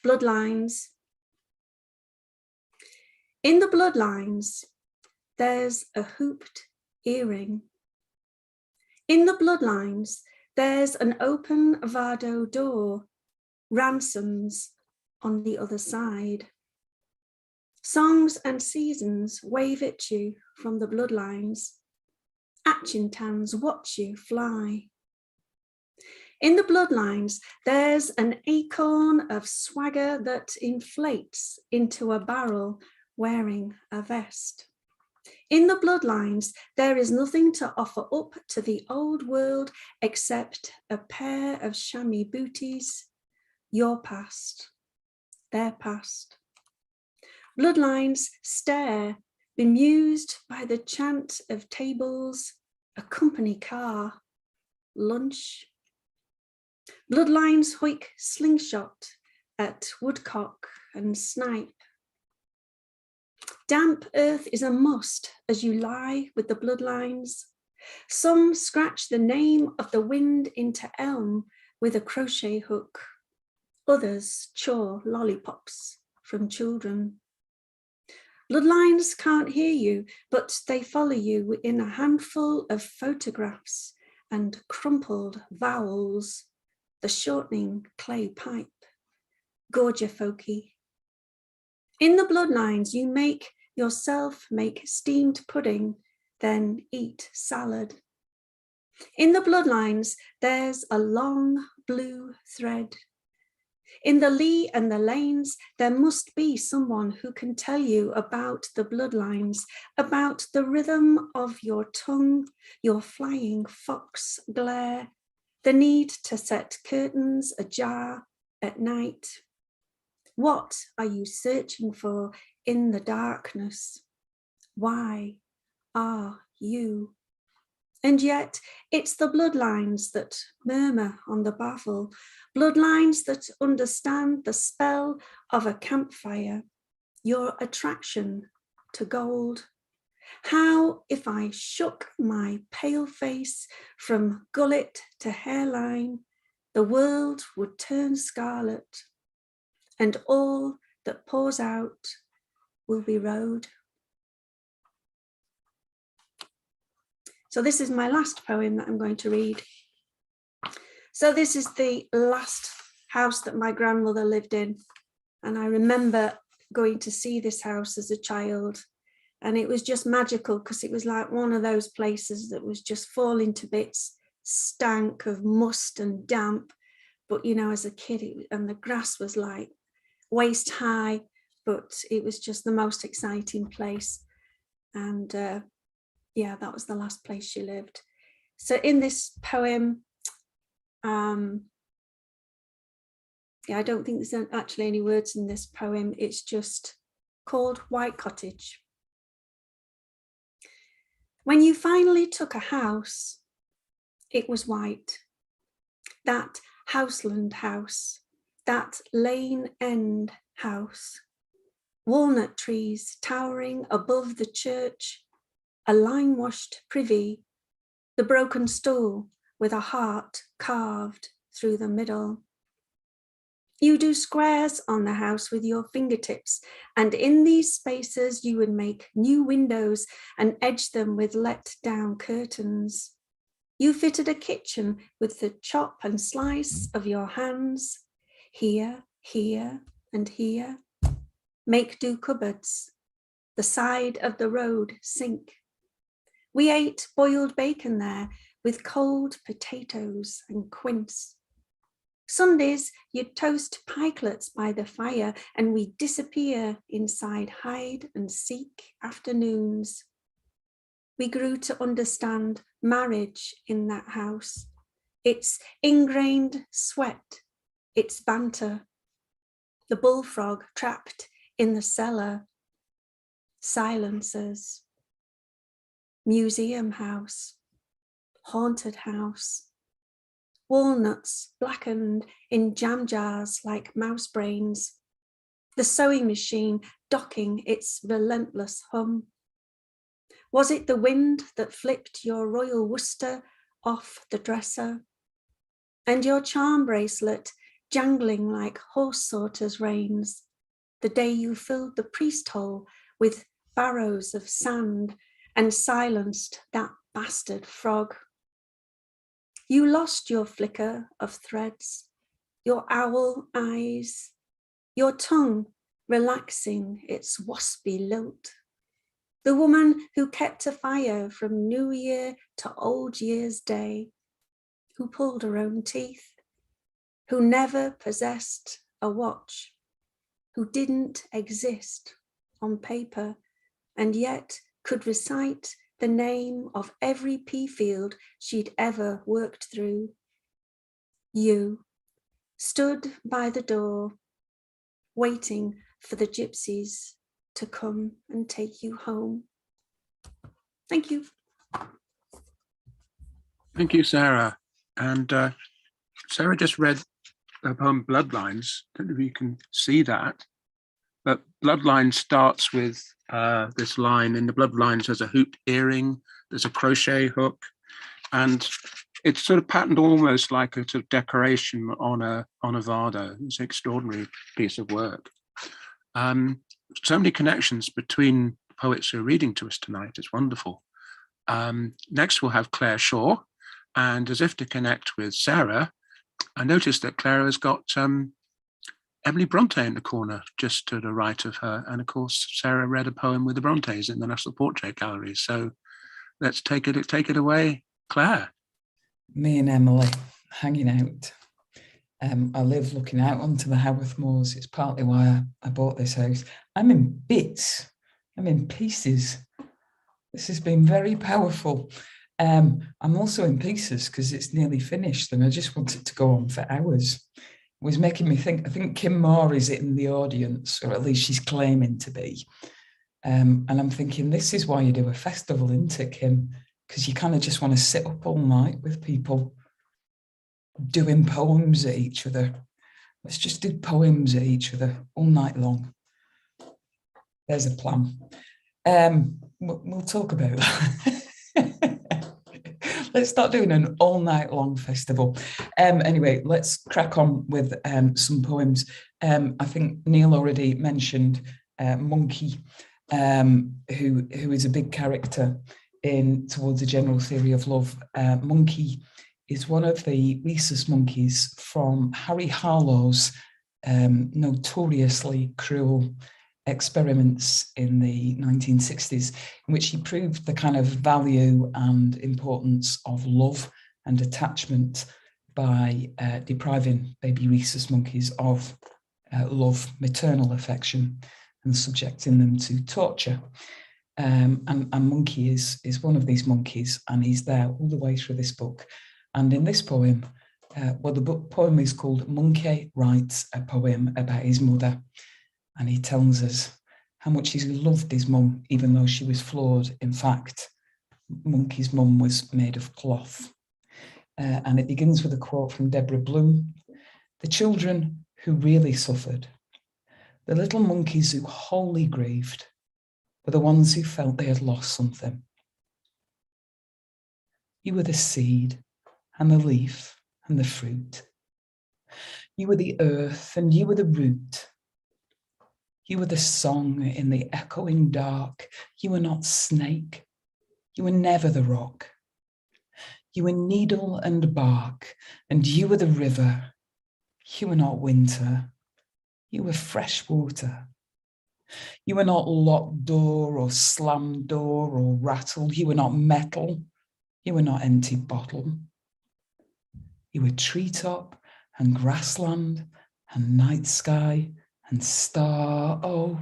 Bloodlines. In the bloodlines, there's a hooped earring. In the bloodlines, there's an open Vardo door, ransoms on the other side. Songs and seasons wave at you from the bloodlines. Achintans watch you fly. In the bloodlines, there's an acorn of swagger that inflates into a barrel wearing a vest. In the bloodlines, there is nothing to offer up to the old world except a pair of chamois booties, your past, their past. Bloodlines stare, bemused by the chant of tables, a company car, lunch. Bloodlines hoik slingshot at woodcock and snipe. Damp earth is a must as you lie with the bloodlines. Some scratch the name of the wind into elm with a crochet hook. Others chaw lollipops from children. Bloodlines can't hear you, but they follow you in a handful of photographs and crumpled vowels, the shortening clay pipe, Gorgifoki. In the bloodlines, you make yourself make steamed pudding, then eat salad. In the bloodlines, there's a long blue thread. In the lee and the lanes, there must be someone who can tell you about the bloodlines, about the rhythm of your tongue, your flying fox glare, the need to set curtains ajar at night. What are you searching for in the darkness? Why are you? And yet it's the bloodlines that murmur on the baffle, bloodlines that understand the spell of a campfire, your attraction to gold. How if I shook my pale face from gullet to hairline, the world would turn scarlet, and all that pours out will be road. So this is my last poem that I'm going to read. So this is the last house that my grandmother lived in. And I remember going to see this house as a child. And it was just magical because it was like one of those places that was just falling to bits, stank of must and damp. But, you know, as a kid, and the grass was like waist high, but it was just the most exciting place. And yeah, that was the last place she lived. So in this poem, yeah, I don't think there's actually any words in this poem. It's just called White Cottage. When you finally took a house, it was white. That Houseland house, that lane end house, walnut trees towering above the church, a lime-washed privy, the broken stool with a heart carved through the middle. You do squares on the house with your fingertips, and in these spaces you would make new windows and edge them with let-down curtains. You fitted a kitchen with the chop and slice of your hands, here, here, and here. Make-do cupboards, the side of the road sink. We ate boiled bacon there with cold potatoes and quince. Sundays, you'd toast pikelets by the fire and we'd disappear inside hide and seek afternoons. We grew to understand marriage in that house, its ingrained sweat, its banter, the bullfrog trapped in the cellar, silencers, museum house, haunted house, walnuts blackened in jam jars like mouse brains, the sewing machine docking its relentless hum. Was it the wind that flipped your royal Worcester off the dresser? And your charm bracelet jangling like horse sorters' reins, the day you filled the priest hole with barrows of sand and silenced that bastard frog. You lost your flicker of threads, your owl eyes, your tongue relaxing its waspy lilt. The woman who kept a fire from New Year to Old Year's Day, who pulled her own teeth, who never possessed a watch, who didn't exist on paper, and yet could recite the name of every pea field she'd ever worked through. You stood by the door, waiting for the gypsies to come and take you home. Thank you. Thank you, Sarah. And Sarah just read the poem Bloodlines. I don't know if you can see that, but Bloodlines starts with this line: in the bloodlines there's a hooped earring, there's a crochet hook, and it's sort of patterned almost like a sort of decoration on a vado. It's an extraordinary piece of work. So many connections between poets who are reading to us tonight. It's wonderful. Next we'll have Clare Shaw, and as if to connect with Sarah, I noticed that Clare has got Emily Bronte in the corner, just to the right of her. And of course, Sarah read a poem with the Brontes in the National Portrait Gallery. So let's take it away, Clare. Me and Emily hanging out. I live looking out onto the Haworth Moors. It's partly why I bought this house. I'm in bits. I'm in pieces. This has been very powerful. I'm also in pieces because it's nearly finished and I just want it to go on for hours. It was making me think, I think Kim Moore is in the audience, or at least she's claiming to be. And I'm thinking, this is why you do a festival, isn't it, Kim? Because you kind of just want to sit up all night with people doing poems at each other. Let's just do poems at each other all night long. There's a plan. We'll talk about that. Let's start doing an all night long festival. Anyway, let's crack on with some poems. I think Neil already mentioned Monkey, who is a big character towards the general theory of love. Monkey is one of the rhesus monkeys from Harry Harlow's notoriously cruel experiments in the 1960s, in which he proved the kind of value and importance of love and attachment by depriving baby rhesus monkeys of love, maternal affection, and subjecting them to torture. And Monkey is one of these monkeys, and he's there all the way through this book. And in this poem, the poem is called Monkey Writes a Poem About His Mother. And he tells us how much he loved his mum, even though she was flawed. In fact, Monkey's mum was made of cloth. And it begins with a quote from Deborah Bloom. The children who really suffered, the little monkeys who wholly grieved, were the ones who felt they had lost something. You were the seed and the leaf and the fruit. You were the earth and you were the root. You were the song in the echoing dark. You were not snake. You were never the rock. You were needle and bark, and you were the river. You were not winter. You were fresh water. You were not locked door or slammed door or rattle. You were not metal. You were not empty bottle. You were treetop and grassland and night sky and star. Oh,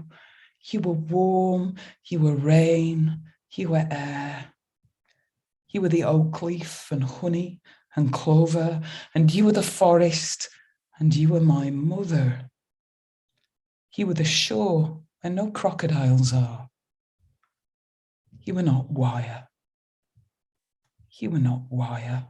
you were warm, you were rain, you were air. You were the oak leaf and honey and clover, and you were the forest, and you were my mother. You were the shore where no crocodiles are. You were not wire. You were not wire.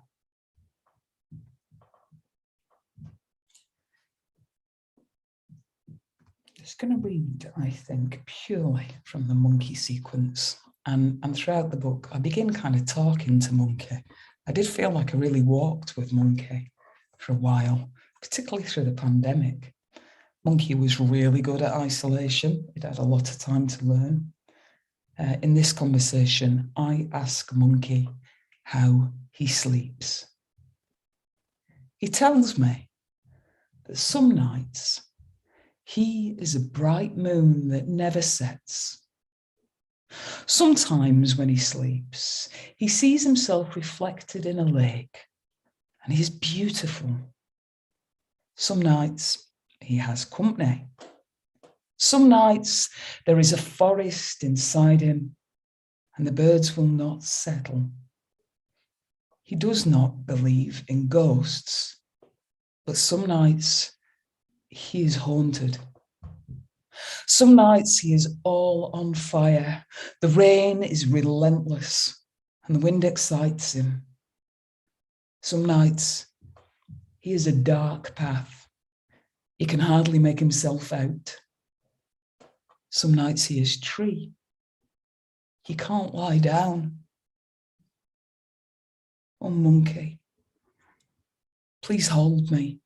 Just going to read, I think, purely from the Monkey sequence. And throughout the book, I begin kind of talking to Monkey. I did feel like I really walked with Monkey for a while, particularly through the pandemic. Monkey was really good at isolation. It had a lot of time to learn. In this conversation, I ask Monkey how he sleeps. He tells me that some nights he is a bright moon that never sets. Sometimes when he sleeps, he sees himself reflected in a lake, and he is beautiful. Some nights he has company. Some nights there is a forest inside him, and the birds will not settle. He does not believe in ghosts, but some nights he is haunted. Some nights he is all on fire. The rain is relentless and the wind excites him. Some nights he is a dark path. He can hardly make himself out. Some nights he is tree. He can't lie down. Oh, Monkey, please hold me.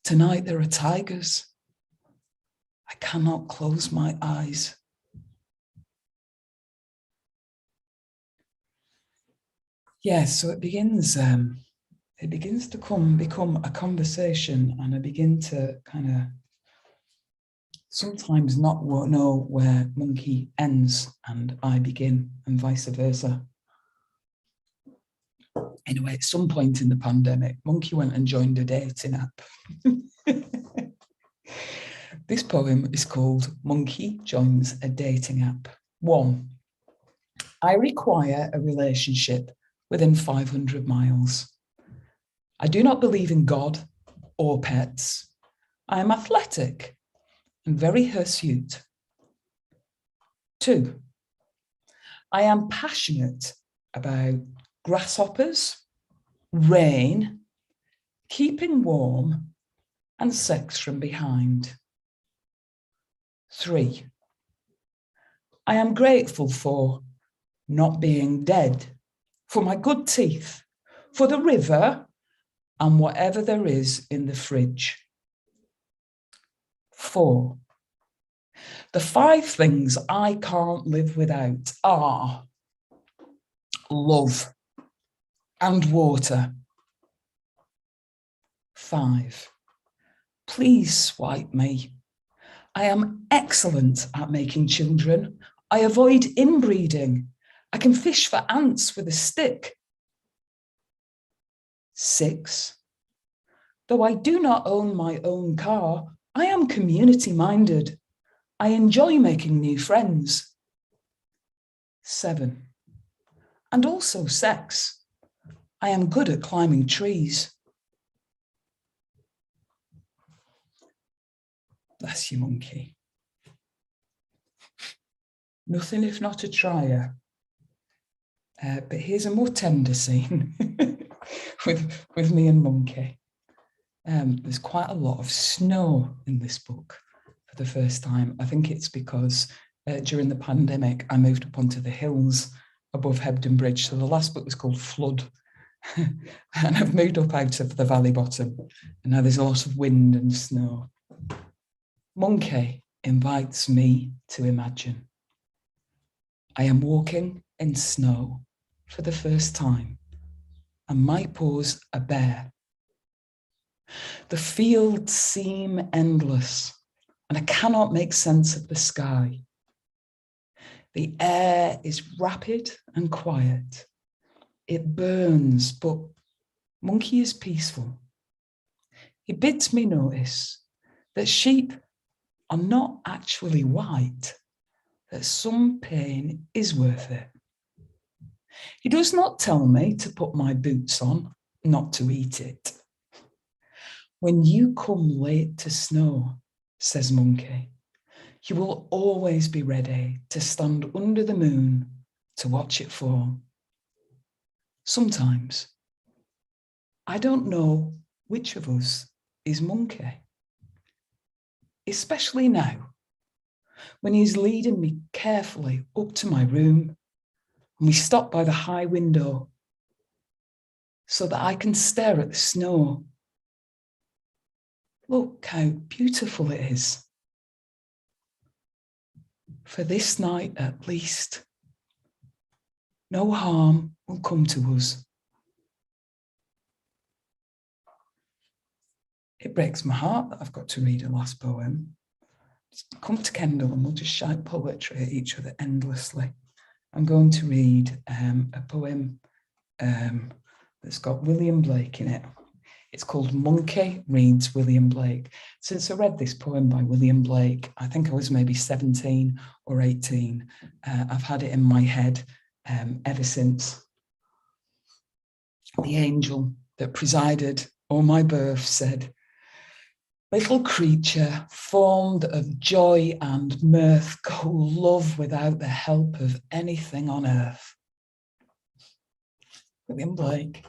Tonight there are tigers. I cannot close my eyes. Yeah, so it begins to become a conversation, and I begin to kind of sometimes not know where Monkey ends and I begin, and vice versa. Anyway, at some point in the pandemic, Monkey went and joined a dating app. This poem is called Monkey Joins a Dating App. 1. I require a relationship within 500 miles. I do not believe in God or pets. I am athletic and very hirsute. 2, I am passionate about grasshoppers, rain, keeping warm, and sex from behind. 3, I am grateful for not being dead, for my good teeth, for the river, and whatever there is in the fridge. 4, the 5 things I can't live without are love and water. 5, please swipe me. I am excellent at making children. I avoid inbreeding. I can fish for ants with a stick. 6, though I do not own my own car, I am community-minded. I enjoy making new friends. 7, and also sex. I am good at climbing trees. Bless you, monkey. Nothing if not a trier. But here's a more tender scene with me and monkey. There's quite a lot of snow in this book for the first time. I think it's because during the pandemic, I moved up onto the hills above Hebden Bridge. So the last book was called Flood. And I've moved up out of the valley bottom. And now there's a lot of wind and snow. Monkey invites me to imagine. I am walking in snow for the first time, and my paws are bare. The fields seem endless, and I cannot make sense of the sky. The air is rapid and quiet. It burns, but monkey is peaceful. He bids me notice that sheep are not actually white, that some pain is worth it. He does not tell me to put my boots on, not to eat it. When you come late to snow, says monkey, you will always be ready to stand under the moon to watch it fall. Sometimes I don't know which of us is monkey, especially now when he's leading me carefully up to my room and we stop by the high window so that I can stare at the snow. Look how beautiful it is. For this night at least, no harm will come to us. It breaks my heart that I've got to read a last poem. Come to Kendal and we'll just shout poetry at each other endlessly. I'm going to read a poem that's got William Blake in it. It's called Monkey Reads William Blake. Since I read this poem by William Blake, I think I was maybe 17 or 18. I've had it in my head ever since. The angel that presided o'er my birth said, little creature formed of joy and mirth, go love without the help of anything on earth. William Blake.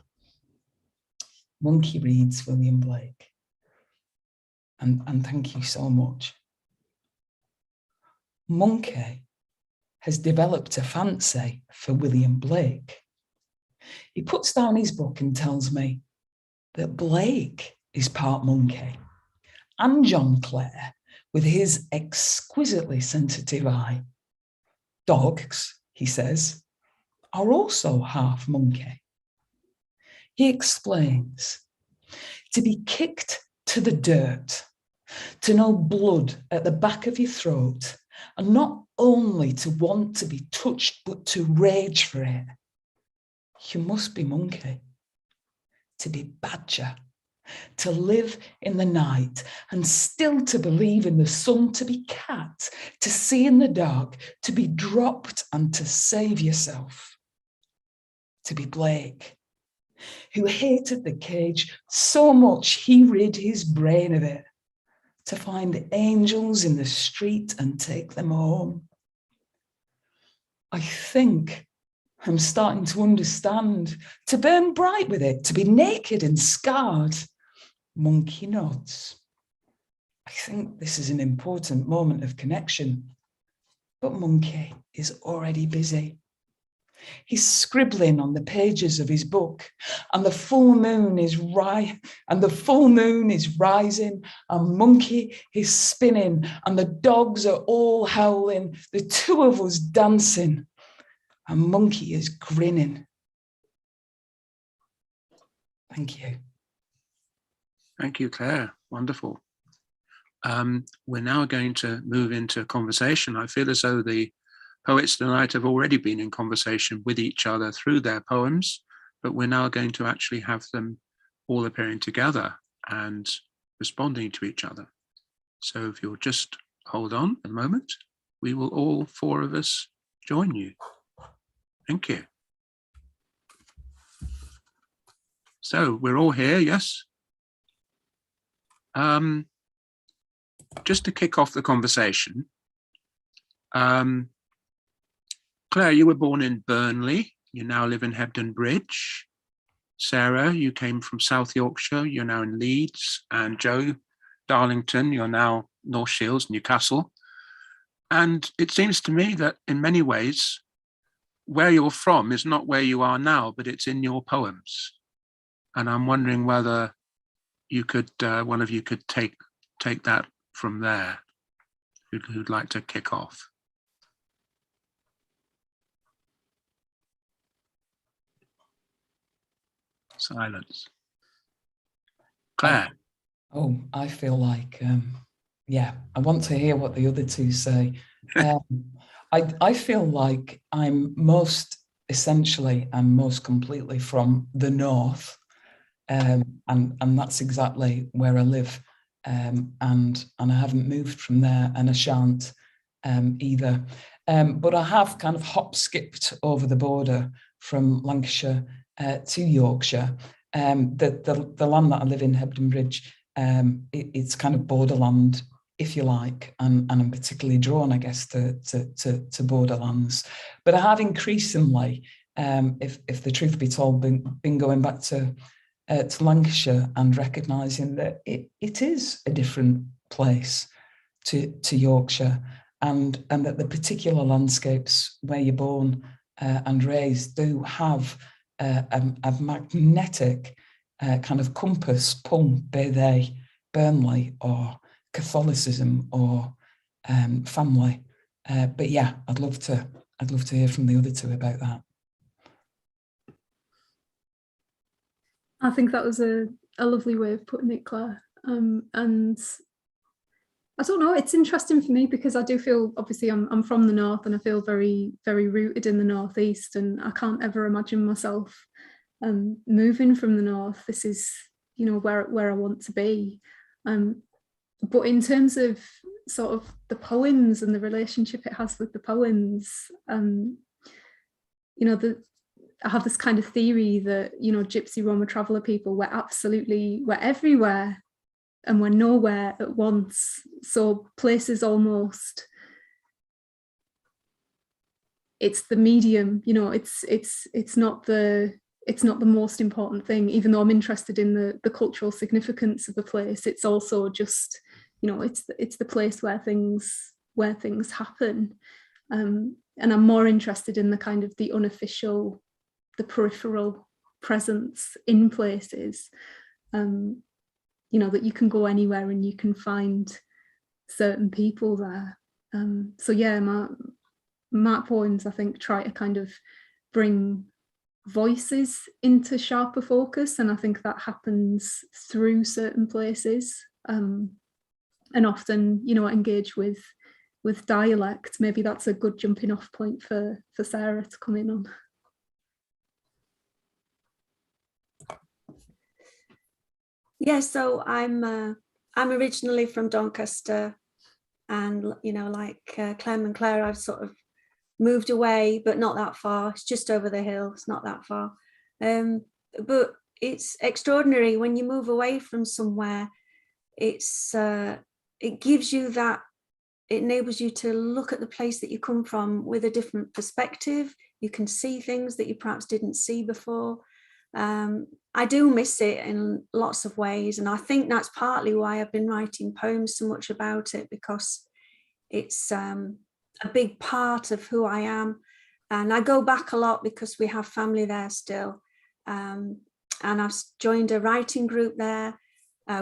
Monkey Reads William Blake. And thank you so much. Monkey has developed a fancy for William Blake. He puts down his book and tells me that Blake is part monkey. And John Clare, with his exquisitely sensitive eye. Dogs, he says, are also half monkey. He explains, to be kicked to the dirt, to know blood at the back of your throat, and not only to want to be touched, but to rage for it, you must be monkey. To be badger, to live in the night and still to believe in the sun, to be cat, to see in the dark, to be dropped and to save yourself. To be Blake, who hated the cage so much he rid his brain of it, to find angels in the street and take them home. I think I'm starting to understand, to burn bright with it, to be naked and scarred. Monkey nods. I think this is an important moment of connection, but Monkey is already busy. He's scribbling on the pages of his book, and the full moon is rising, and Monkey is spinning, and the dogs are all howling, the two of us dancing, and Monkey is grinning. Thank you. Thank you, Claire. Wonderful. We're now going to move into conversation. I feel as though the poets tonight have already been in conversation with each other through their poems, but we're now going to actually have them all appearing together and responding to each other. So if you'll just hold on a moment, we will all four of us join you. Thank you. So we're all here, yes? Just to kick off the conversation, Claire, you were born in Burnley. You now live in Hebden Bridge. Sarah, you came from South Yorkshire. You're now in Leeds. And Jo, Darlington. You're now North Shields, Newcastle. And it seems to me that in many ways, where you're from is not where you are now, but it's in your poems. And I'm wondering whether you could, one of you could take that from there. Who'd like to kick off? Silence. Claire. I feel like, yeah, I want to hear what the other two say. I feel like I'm most essentially and most completely from the north, and that's exactly where I live, and I haven't moved from there, and I shan't either. But I have kind of hop-skipped over the border from Lancashire to Yorkshire. The land that I live in, Hebden Bridge, it's kind of borderland, if you like, and I'm particularly drawn, I guess, to borderlands. But I have increasingly, if the truth be told, been going back to Lancashire and recognising that it is a different place to Yorkshire, and that the particular landscapes where you're born and raised do have a magnetic kind of compass pull, be they Burnley or Catholicism or family. But yeah, I'd love to hear from the other two about that. I think that was a lovely way of putting it, Claire. And I don't know, it's interesting for me because I do feel, obviously I'm from the north and I feel very, very rooted in the northeast, and I can't ever imagine myself moving from the north. This is, you know, where I want to be. But in terms of sort of the poems and the relationship it has with the poems, you know, I have this kind of theory that, you know, Gypsy Roma Traveller people, we're everywhere and we're nowhere at once. So places almost, it's the medium, you know, it's not the most important thing, even though I'm interested in the cultural significance of the place. It's also just, you know, it's the place where things happen. And I'm more interested in the kind of the unofficial, the peripheral presence in places, you know, that you can go anywhere and you can find certain people there. So yeah, my poems, I think, try to kind of bring voices into sharper focus, and I think that happens through certain places, and often, you know, engage with dialect. Maybe that's a good jumping off point for Sarah to come in on. Yeah, so I'm originally from Doncaster, and you know, like Clem and Claire, I've sort of moved away, but not that far. It's just over the hill. It's not that far, but it's extraordinary when you move away from somewhere. It gives you that it enables you to look at the place that you come from with a different perspective. You can see things that you perhaps didn't see before. I do miss it in lots of ways, and I think that's partly why I've been writing poems so much about it, because it's a big part of who I am. And I go back a lot because we have family there still. And I've joined a writing group there,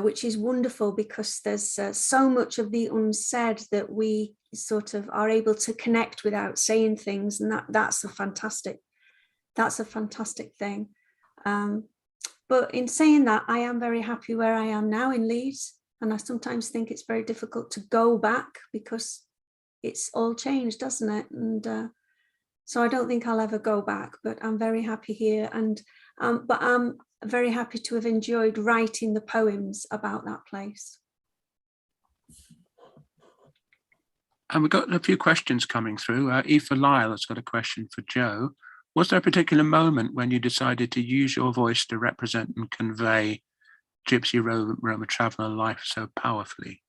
which is wonderful because there's so much of the unsaid that we sort of are able to connect without saying things. And that's a fantastic thing. But in saying that, I am very happy where I am now in Leeds. And I sometimes think it's very difficult to go back because it's all changed, doesn't it? And so I don't think I'll ever go back, but I'm very happy here. And but I'm very happy to have enjoyed writing the poems about that place. And we've got a few questions coming through. Aoife Lyle has got a question for Jo. Was there a particular moment when you decided to use your voice to represent and convey Gypsy Roma Traveller life so powerfully?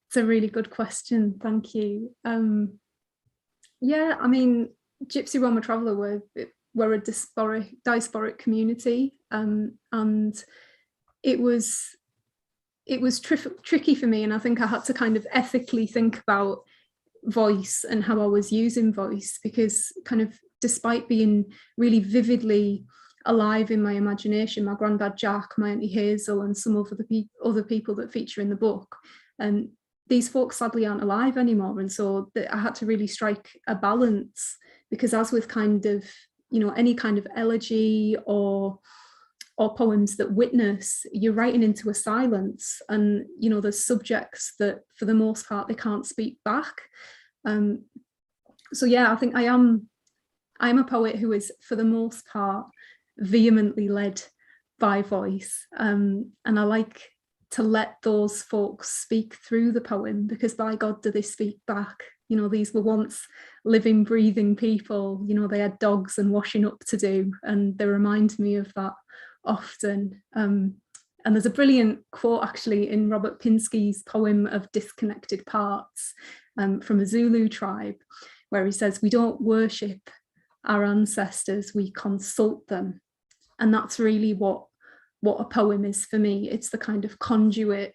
It's a really good question, thank you. Yeah, I mean, Gypsy Roma Traveller were a diasporic community, and it was tricky for me, and I think I had to kind of ethically think about voice and how I was using voice, because kind of despite being really vividly alive in my imagination, my granddad Jack, my auntie Hazel, and some of the other people that feature in the book, and these folks sadly aren't alive anymore, and so I had to really strike a balance, because as with kind of, you know, any kind of elegy or poems that witness, you're writing into a silence, and you know there's subjects that for the most part they can't speak back. So yeah, I think I'm a poet who is for the most part vehemently led by voice, and I like to let those folks speak through the poem, because by God do they speak back. You know, these were once living, breathing people. You know, they had dogs and washing up to do, and they remind me of that often. And there's a brilliant quote actually in Robert Pinsky's poem of Disconnected Parts, from a Zulu tribe, where he says, "We don't worship our ancestors, we consult them." And that's really what a poem is for me. It's the kind of conduit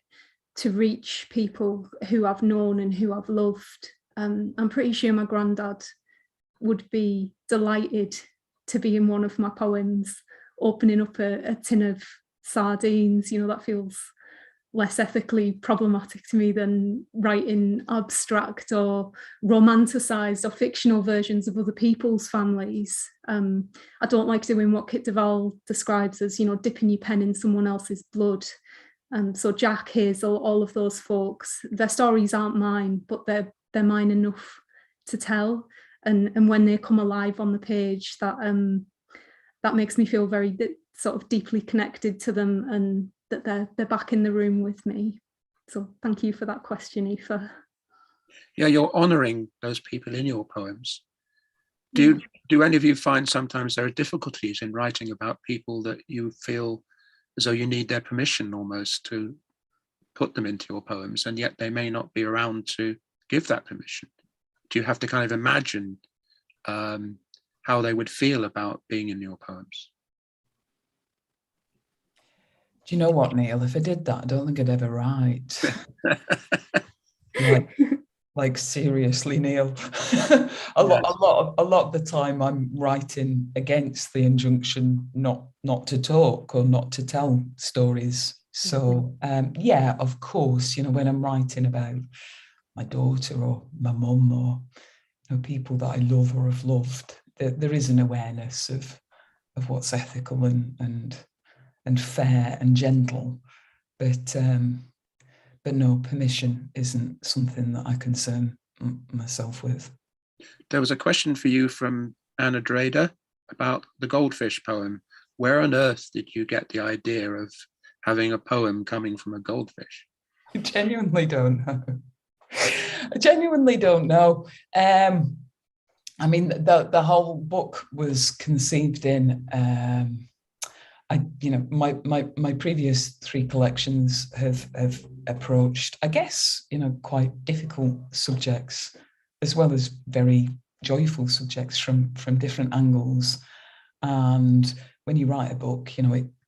to reach people who I've known and who I've loved. I'm pretty sure my granddad would be delighted to be in one of my poems, opening up a tin of sardines. You know, that feels less ethically problematic to me than writing abstract or romanticized or fictional versions of other people's families. I don't like doing what Kit Duvall describes as, you know, dipping your pen in someone else's blood. So Jack, Hazel, all of those folks, their stories aren't mine, but they're mine enough to tell. And when they come alive on the page, that makes me feel very sort of deeply connected to them, and that they're back in the room with me. So thank you for that question, Aoife. Yeah, you're honouring those people in your poems. Do any of you find sometimes there are difficulties in writing about people that you feel as though you need their permission almost to put them into your poems, and yet they may not be around to give that permission? Do you have to kind of imagine how they would feel about being in your poems? Do you know what, Neil? If I did that, I don't think I'd ever write. like seriously, Neil. a lot of the time I'm writing against the injunction not to talk or not to tell stories. So yeah, of course, you know, when I'm writing about my daughter or my mum or, you know, people that I love or have loved, there is an awareness of what's ethical and fair and gentle, but no, permission isn't something that I concern myself with. There was a question for you from Anna Drader about the goldfish poem. Where on earth did you get the idea of having a poem coming from a goldfish? I genuinely don't know. I genuinely don't know. I mean, the whole book was conceived in, my previous 3 collections have approached, I guess, quite difficult subjects as well as very joyful subjects from different angles. And when you write a book,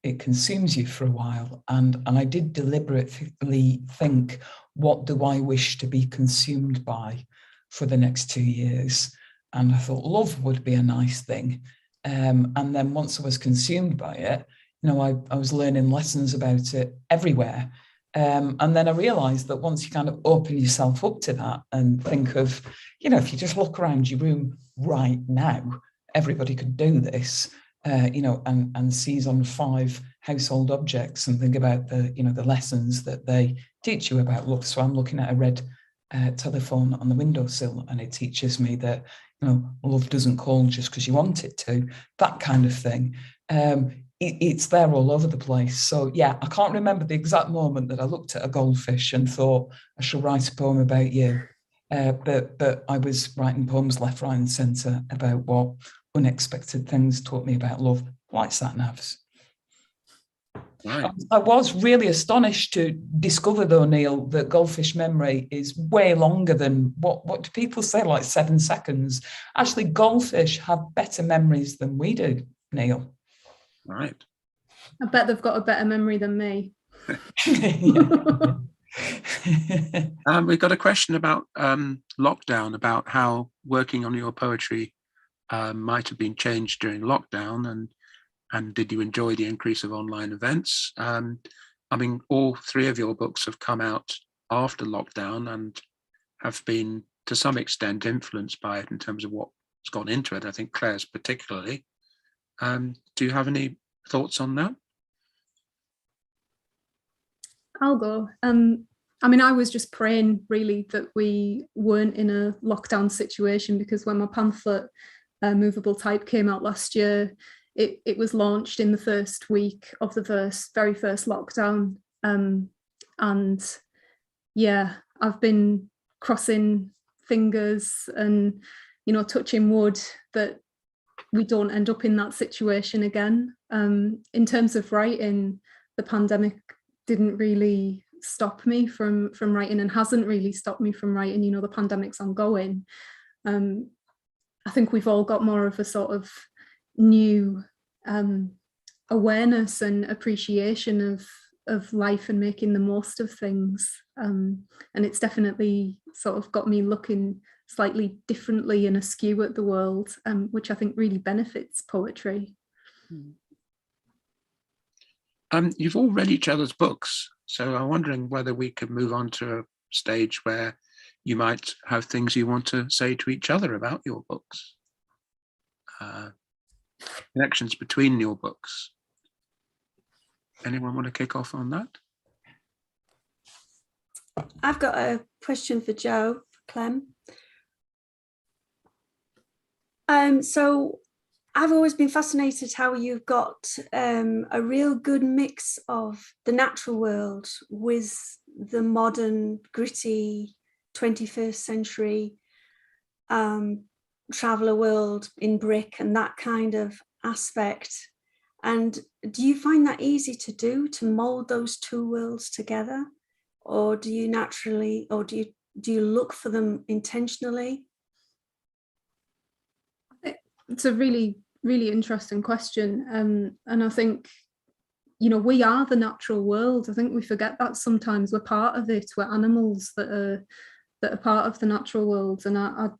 it consumes you for a while. And I did deliberately think, what do I wish to be consumed by for the next 2 years? And I thought love would be a nice thing. And then once I was consumed by it, I was learning lessons about it everywhere. And then I realized that once you kind of open yourself up to that and think of, if you just look around your room right now, everybody could do this, and seize on 5 household objects and think about the lessons that they teach you about love. So I'm looking at a red telephone on the windowsill, and it teaches me that, love doesn't call just because you want it to, that kind of thing. It's there all over the place. So yeah, I can't remember the exact moment that I looked at a goldfish and thought, I shall write a poem about you. But I was writing poems left, right and centre about what unexpected things taught me about love, like sat-navs. Right. I was really astonished to discover, though, Neil, that goldfish memory is way longer than what do people say, like 7 seconds. Actually, goldfish have better memories than we do, Neil. Right. I bet they've got a better memory than me. We've got a question about lockdown, about how working on your poetry might have been changed during lockdown, and did you enjoy the increase of online events? All 3 of your books have come out after lockdown and have been to some extent influenced by it in terms of what's gone into it. I think Claire's particularly. Do you have any thoughts on that? I'll go. I was just praying really that we weren't in a lockdown situation, because when my pamphlet Movable Type came out last year, it was launched in the first week of the very first lockdown. And yeah, I've been crossing fingers and, touching wood that we don't end up in that situation again. In terms of writing, the pandemic didn't really stop me from writing, and hasn't really stopped me from writing. The pandemic's ongoing. I think we've all got more of a sort of new awareness and appreciation of life and making the most of things. And it's definitely sort of got me looking slightly differently and askew at the world, which I think really benefits poetry. You've all read each other's books, so I'm wondering whether we could move on to a stage where you might have things you want to say to each other about your books. Connections between your books. Anyone want to kick off on that? I've got a question for Jo Clem. So I've always been fascinated how you've got a real good mix of the natural world with the modern, gritty 21st century traveller world in brick and that kind of aspect. And do you find that easy to do, to mould those 2 worlds together? Or do you naturally, or do you look for them intentionally? It's a really, really interesting question. And I think, we are the natural world. I think we forget that sometimes. We're part of it. We're animals that are part of the natural world. And I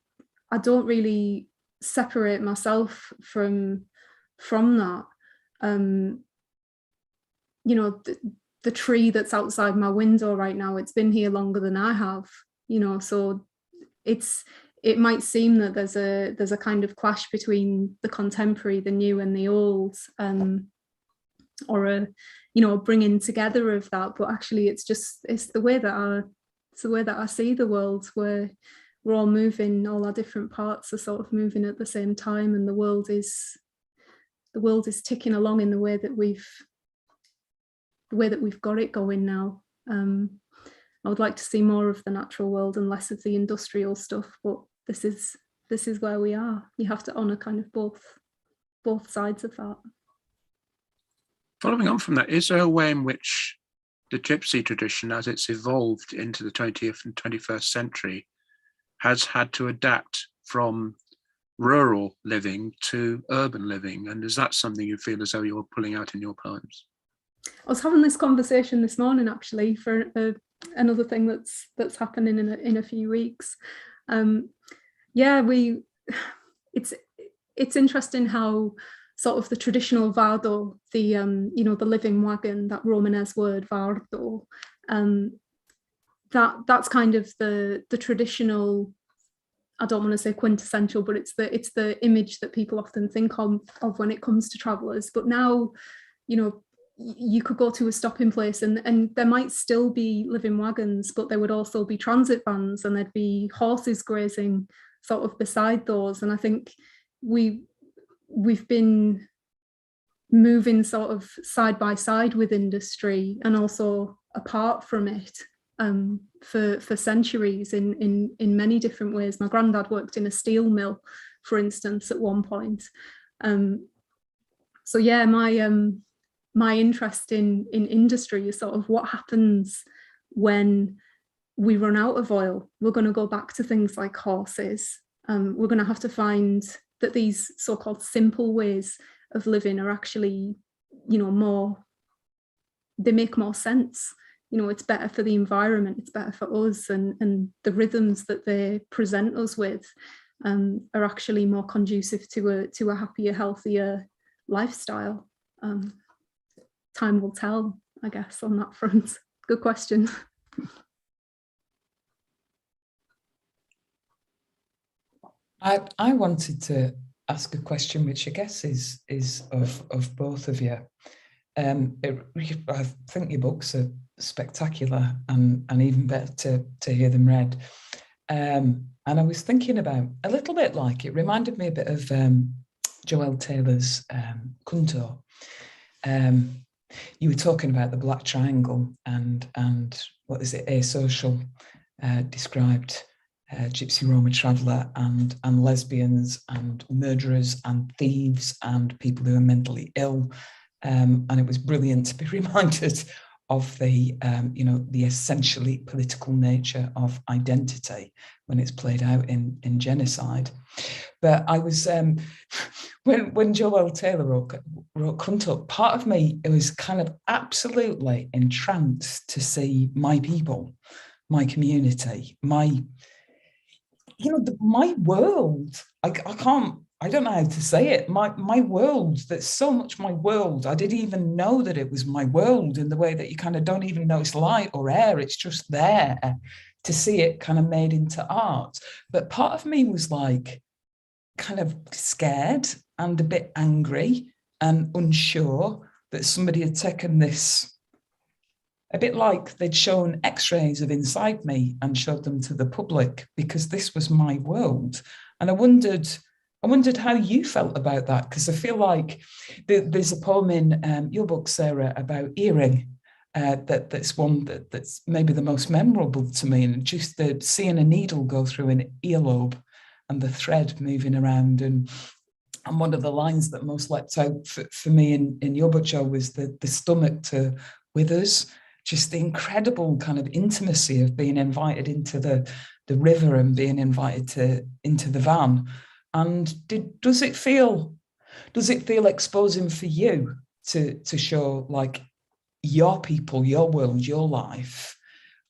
don't really separate myself from that. The tree that's outside my window right now, it's been here longer than I have, so it might seem that there's a kind of clash between the contemporary, the new and the old, or a bringing together of that. But actually it's the way that I see the world, where we're all moving, all our different parts are sort of moving at the same time, and the world is ticking along in the way that we've got it going now. I would like to see more of the natural world and less of the industrial stuff, but this is where we are. You have to honour kind of both sides of that. Following on from that, is there a way in which the gypsy tradition, as it's evolved into the 20th and 21st century, has had to adapt from rural living to urban living? And is that something you feel as though you're pulling out in your poems? I was having this conversation this morning, actually, for another thing that's happening in a few weeks. Yeah, it's interesting how sort of the traditional vardo, the living wagon, that Romanesque word vardo, that's kind of the traditional, I don't want to say quintessential, but it's the image that people often think of when it comes to travellers. But now, you could go to a stopping place and there might still be living wagons, but there would also be transit vans, and there'd be horses grazing sort of beside those. And I think we've been moving sort of side by side with industry and also apart from it for centuries in many different ways. My granddad worked in a steel mill, for instance, at one point. So yeah, my interest in industry is sort of what happens when we run out of oil. We're going to go back to things like horses. We're going to have to find that these so-called simple ways of living are actually, they make more sense. It's better for the environment, it's better for us, and the rhythms that they present us with are actually more conducive to a happier, healthier lifestyle. Time will tell, I guess, on that front. Good question. I wanted to ask a question, which I guess is of both of you. I think your books are spectacular and even better to hear them read. And I was thinking about, a little bit like, it reminded me a bit of Joelle Taylor's Cunto. You were talking about the black triangle and what is it, asocial, described Gypsy Roma Traveller and lesbians and murderers and thieves and people who are mentally ill. And it was brilliant to be reminded of the essentially political nature of identity when it's played out in genocide. But I was, when Joelle Taylor wrote Cunto, part of me, it was kind of absolutely entranced to see my people, my community, my world. I don't know how to say it. My world, that's so much my world. I didn't even know that it was my world, in the way that you kind of don't even know it's light or air. It's just there to see it kind of made into art. But part of me was like kind of scared and a bit angry and unsure that somebody had taken this, a bit like they'd shown x-rays of inside me and showed them to the public, because this was my world. And I wondered how you felt about that, because I feel like there's a poem in your book, Sarah, about earring. That's one that's maybe the most memorable to me, and just seeing a needle go through an earlobe and the thread moving around. And one of the lines that most leapt out for me in your book, Jo, was the stomach to withers. Just the incredible kind of intimacy of being invited into the river and being invited into the van. And does it feel exposing for you to show like your people, your world, your life?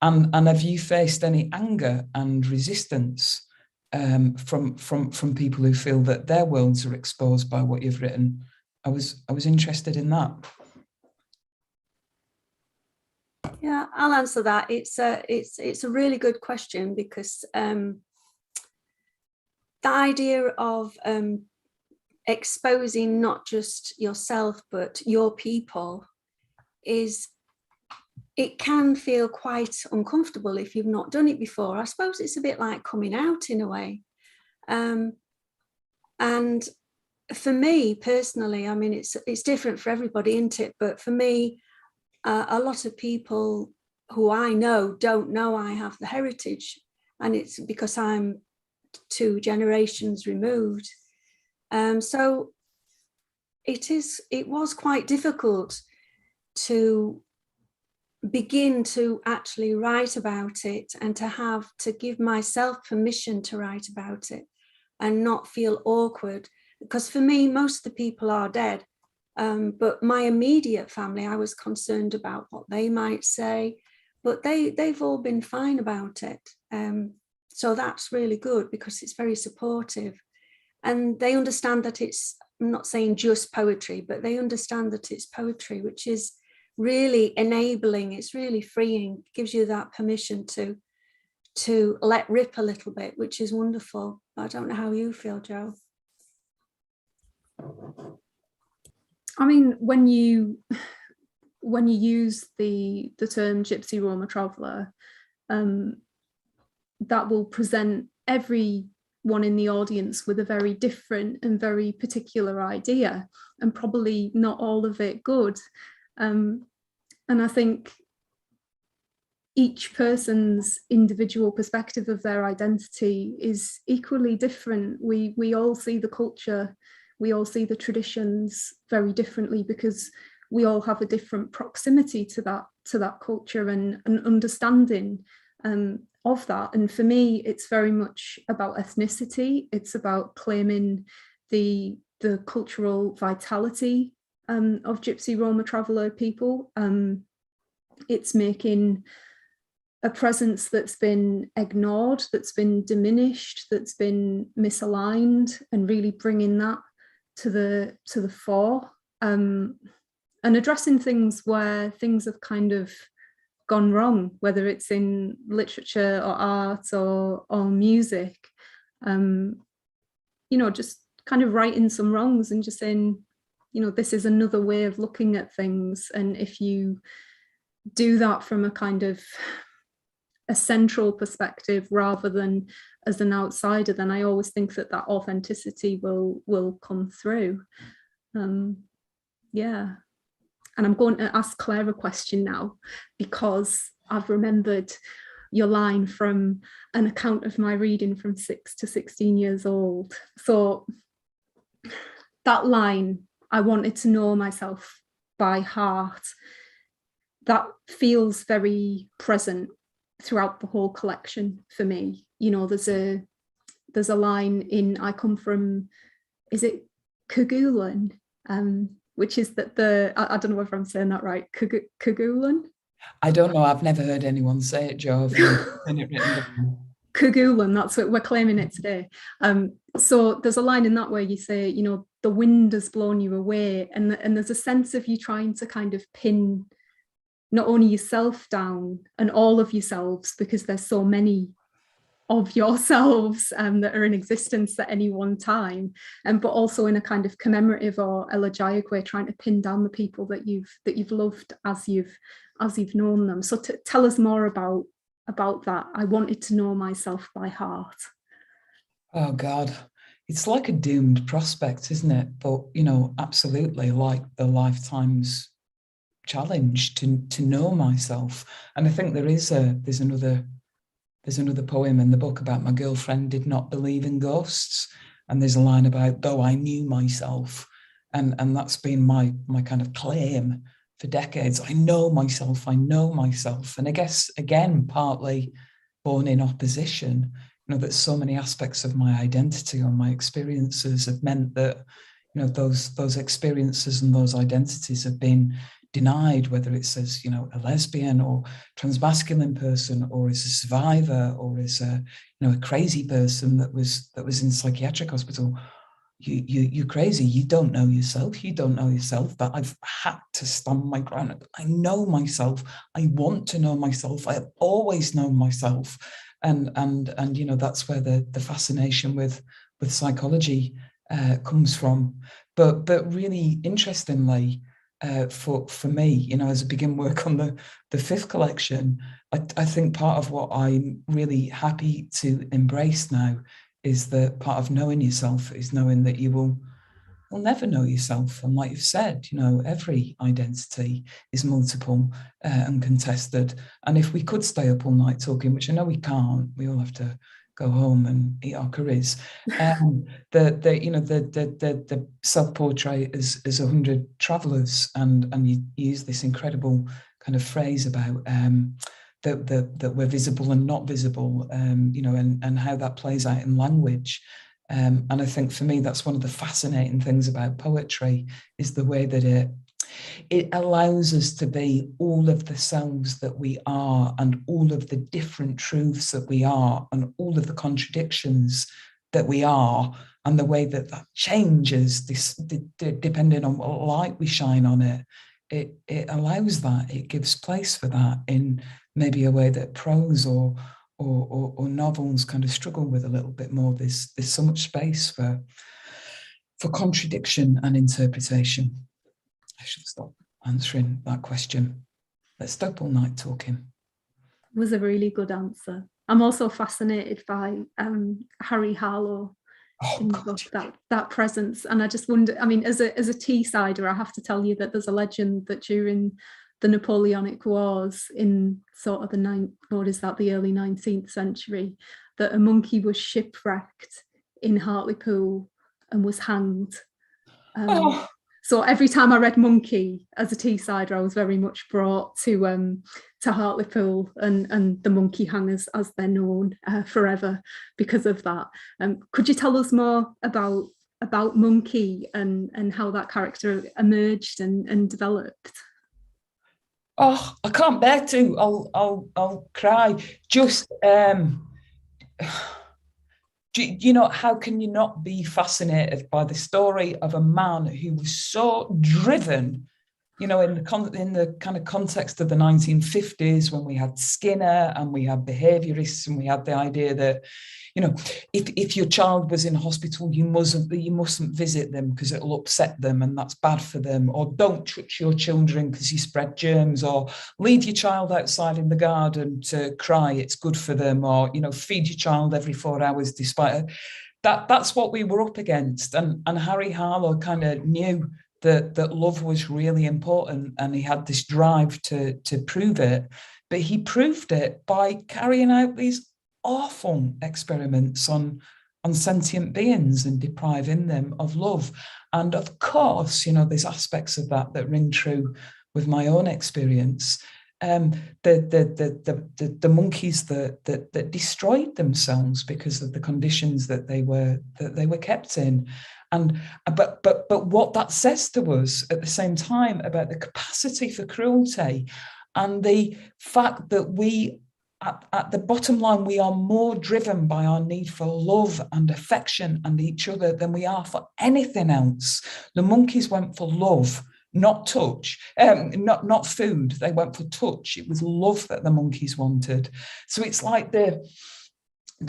And have you faced any anger and resistance from people who feel that their worlds are exposed by what you've written? I was interested in that. Yeah, I'll answer that. It's a really good question, because the idea of exposing not just yourself but your people it can feel quite uncomfortable if you've not done it before. I suppose it's a bit like coming out in a way. And for me personally, I mean, it's different for everybody, isn't it? But for me, a lot of people who I know don't know I have the heritage, and it's because I'm 2 generations removed. So it was quite difficult to begin to actually write about it, and to give myself permission to write about it and not feel awkward. Because for me, most of the people are dead, but my immediate family, I was concerned about what they might say, but they've all been fine about it. So that's really good, because it's very supportive, and they understand that it's, I'm not saying just poetry, but they understand that it's poetry, which is really enabling. It's really freeing, gives you that permission to let rip a little bit, which is wonderful. I don't know how you feel, Jo. I mean, when you use the term Gypsy Roma Traveller, that will present everyone in the audience with a very different and very particular idea, and probably not all of it good. And I think each person's individual perspective of their identity is equally different. We all see the culture, we all see the traditions very differently, because we all have a different proximity to that culture and an understanding of that. And for me, it's very much about ethnicity. It's about claiming the cultural vitality of Gypsy Roma Traveller people. It's making a presence that's been ignored, that's been diminished, that's been misaligned, and really bringing that to the fore, and addressing things where things have kind of gone wrong, whether it's in literature or art or music. Just kind of righting some wrongs and just saying, this is another way of looking at things. And if you do that from a kind of a central perspective rather than as an outsider, then I always think that authenticity will come through. Yeah. And I'm going to ask Claire a question now, because I've remembered your line from an account of my reading from 6 to 16 years old. So that line, I wanted to know myself by heart, that feels very present throughout the whole collection for me. There's a line in I come from, is it Cagulan? Which is that I don't know if I'm saying that right, Cagulan? I don't know, I've never heard anyone say it, Jo. Cagulan, that's what we're claiming it today. So there's a line in that where you say, the wind has blown you away, and there's a sense of you trying to kind of pin not only yourself down and all of yourselves, because there's so many of yourselves that are in existence at any one time, but also in a kind of commemorative or elegiac way, trying to pin down the people that you've loved as you've known them. So tell us more about that. I wanted to know myself by heart. Oh God, it's like a doomed prospect, isn't it? But absolutely, like the lifetime's challenge to know myself. And I think there's another poem in the book about my girlfriend did not believe in ghosts, and there's a line about though I knew myself, and that's been my kind of claim for decades. I know myself, and I guess again partly born in opposition, that so many aspects of my identity or my experiences have meant that those experiences and those identities have been denied, whether it's as a lesbian or transmasculine person, or as a survivor, or as a crazy person that was in psychiatric hospital. You're crazy, you don't know yourself. But I've had to stand my ground. I know myself, I want to know myself, I have always known myself, and that's where the fascination with psychology comes from. But really interestingly, for me, as I begin work on the fifth collection, I think part of what I'm really happy to embrace now is that part of knowing yourself is knowing that you will never know yourself. And like you've said, every identity is multiple and contested. And if we could stay up all night talking, which I know we can't, we all have to go home and eat our curries. The self-portrait is 100 travellers, and you use this incredible kind of phrase about that we're visible and not visible, and how that plays out in language. And I think for me, that's one of the fascinating things about poetry, is the way that it allows us to be all of the selves that we are, and all of the different truths that we are, and all of the contradictions that we are, and the way that changes depending on what light we shine on it. It allows that, it gives place for that in maybe a way that prose or novels kind of struggle with a little bit more. There's so much space for contradiction and interpretation. I should stop answering that question. Let's stop all night talking. It was a really good answer. I'm also fascinated by Harry Harlow in the book, that presence. And I just wonder, I mean, as a Teessider, I have to tell you that there's a legend that during the Napoleonic Wars in sort of the early 19th century, that a monkey was shipwrecked in Hartlepool and was hanged. So every time I read Monkey as a Teessider, I was very much brought to Hartlepool and the monkey hangers, as they're known, forever because of that. Could you tell us more about Monkey and how that character emerged and developed? Oh, I can't bear to. I'll cry. Just how can you not be fascinated by the story of a man who was so driven, in the kind of context of the 1950s, when we had Skinner and we had behaviourists, and we had the idea that, if your child was in hospital, you mustn't visit them because it'll upset them and that's bad for them, or don't touch your children because you spread germs, or leave your child outside in the garden to cry, it's good for them, or feed your child every 4 hours despite it. That's what we were up against, and Harry Harlow kind of knew that love was really important, and he had this drive to prove it, but he proved it by carrying out these awful experiments on sentient beings and depriving them of love. And of course, there's aspects of that ring true with my own experience. The monkeys that destroyed themselves because of the conditions that they were kept in. But what that says to us at the same time about the capacity for cruelty, and the fact that we, at the bottom line, we are more driven by our need for love and affection and each other than we are for anything else. The monkeys went for love, not touch, not food. They went for touch. It was love that the monkeys wanted. So it's like the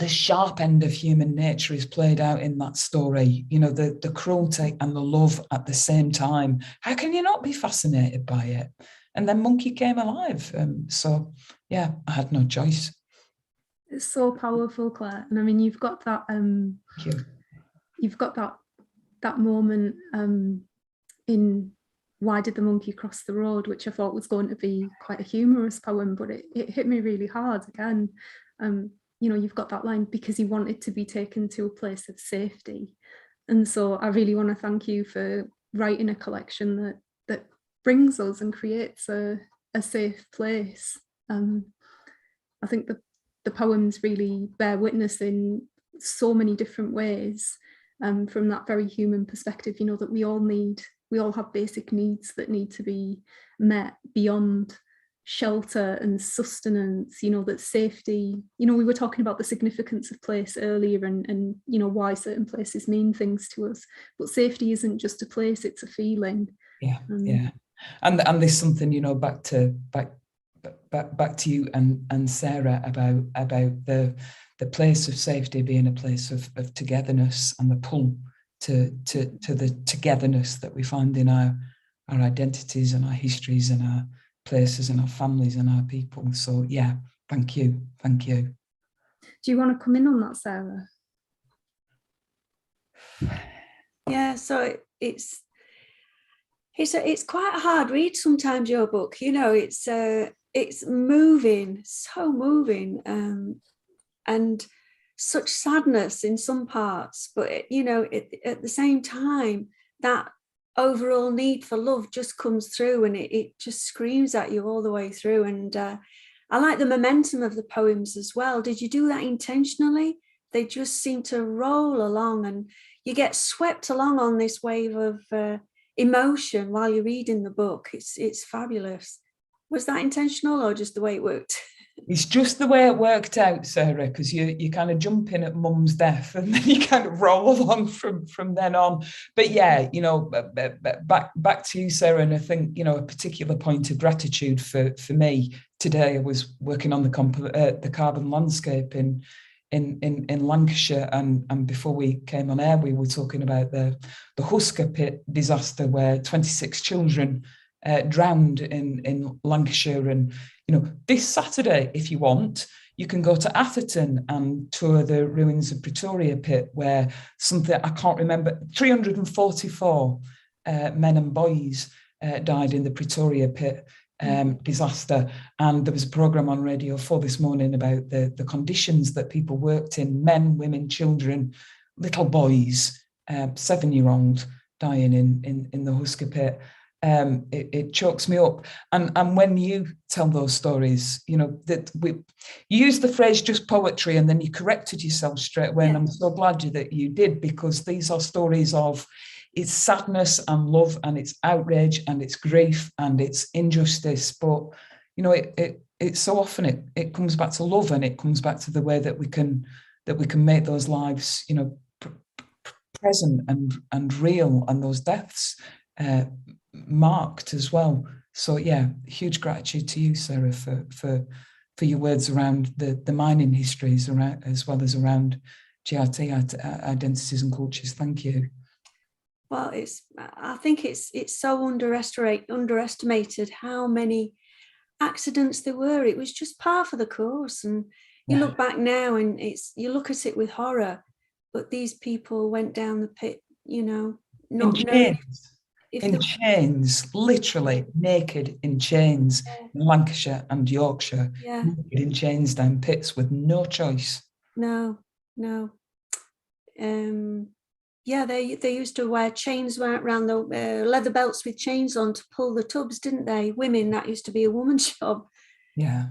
sharp end of human nature is played out in that story, the cruelty and the love at the same time. How can you not be fascinated by it? And then Monkey came alive. So yeah, I had no choice. It's so powerful, Claire. And I mean, you've got that you've got that moment in Why Did the Monkey Cross the Road, which I thought was going to be quite a humorous poem, but it hit me really hard again. You've got that line, because he wanted to be taken to a place of safety. And so I really want to thank you for writing a collection that brings us and creates a safe place. I think the poems really bear witness in so many different ways, from that very human perspective, that we all have basic needs that need to be met beyond shelter and sustenance, that safety, we were talking about the significance of place earlier and why certain places mean things to us, but safety isn't just a place, it's a feeling. Yeah. And there's something, back to you and Sarah about the place of safety being a place of togetherness, and the pull to the togetherness that we find in our identities and our histories and our places and our families and our people. So yeah, thank you. Do you want to come in on that, Sarah? Yeah, so it's quite a hard read sometimes, your book. It's moving, so moving, and such sadness in some parts, but you know, at the same time, that overall need for love just comes through, and it just screams at you all the way through. And I like the momentum of the poems as well. Did you do that intentionally? They just seem to roll along, and you get swept along on this wave of emotion while you're reading the book. It's fabulous. Was that intentional or just the way it worked? It's just the way it worked out, Sarah, because you kind of jump in at mum's death and then you kind of roll along from then on. But yeah, you know, back to you, Sarah, and I think, you know, a particular point of gratitude for me today. I was working on the carbon landscape in Lancashire, and before we came on air, we were talking about the Husker pit disaster where 26 children drowned in Lancashire. And you know, this Saturday, if you want, you can go to Atherton and tour the ruins of Pretoria Pit, where something I can't remember, 344 men and boys died in the Pretoria Pit disaster. And there was a programme on Radio 4 this morning about the conditions that people worked in, men, women, children, little boys, 7-year-old dying in the Husker Pit. It chokes me up. And when you tell those stories, you know, that you use the phrase just poetry, and then you corrected yourself straight away. Yeah. And I'm so glad that you did, because these are stories of it's sadness and love, and it's outrage and it's grief and it's injustice. But, you know, it's so often it comes back to love, and it comes back to the way that we can make those lives, you know, present and real, and those deaths marked as well. So yeah, huge gratitude to you, Sarah, for your words around the mining histories around, as well as around GRT identities and cultures. Thank you. Well, I think it's so underestimated how many accidents there were. It was just par for the course, and you look back now and you look at it with horror, but these people went down the pit, you know, not knowing in chains, literally naked in chains, in Lancashire and Yorkshire, naked in chains down pits with no choice. No. Yeah, they used to wear chains around the leather belts with chains on to pull the tubs, didn't they? Women, that used to be a woman's job. Yeah.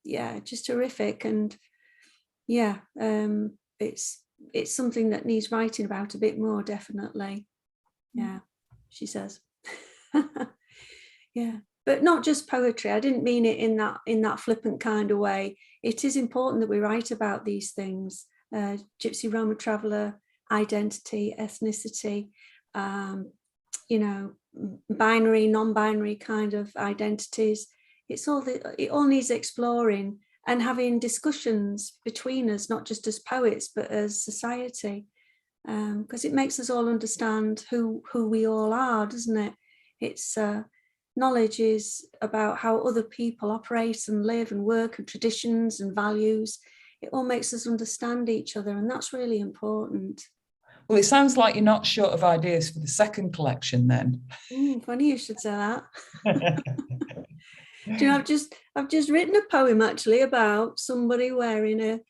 Yeah, just horrific. And yeah, it's something that needs writing about a bit more, definitely. Yeah. She says. Yeah, but not just poetry. I didn't mean it in that flippant kind of way. It is important that we write about these things. Gypsy, Roma, Traveller, identity, ethnicity, you know, binary, non-binary kind of identities. It all needs exploring and having discussions between us, not just as poets, but as society. Because it makes us all understand who we all are, doesn't it? It's knowledge is about how other people operate and live and work, and traditions and values. It all makes us understand each other, and that's really important. Well, it sounds like you're not short of ideas for the second collection then. Funny you should say that. Do you know, I've just written a poem actually about somebody wearing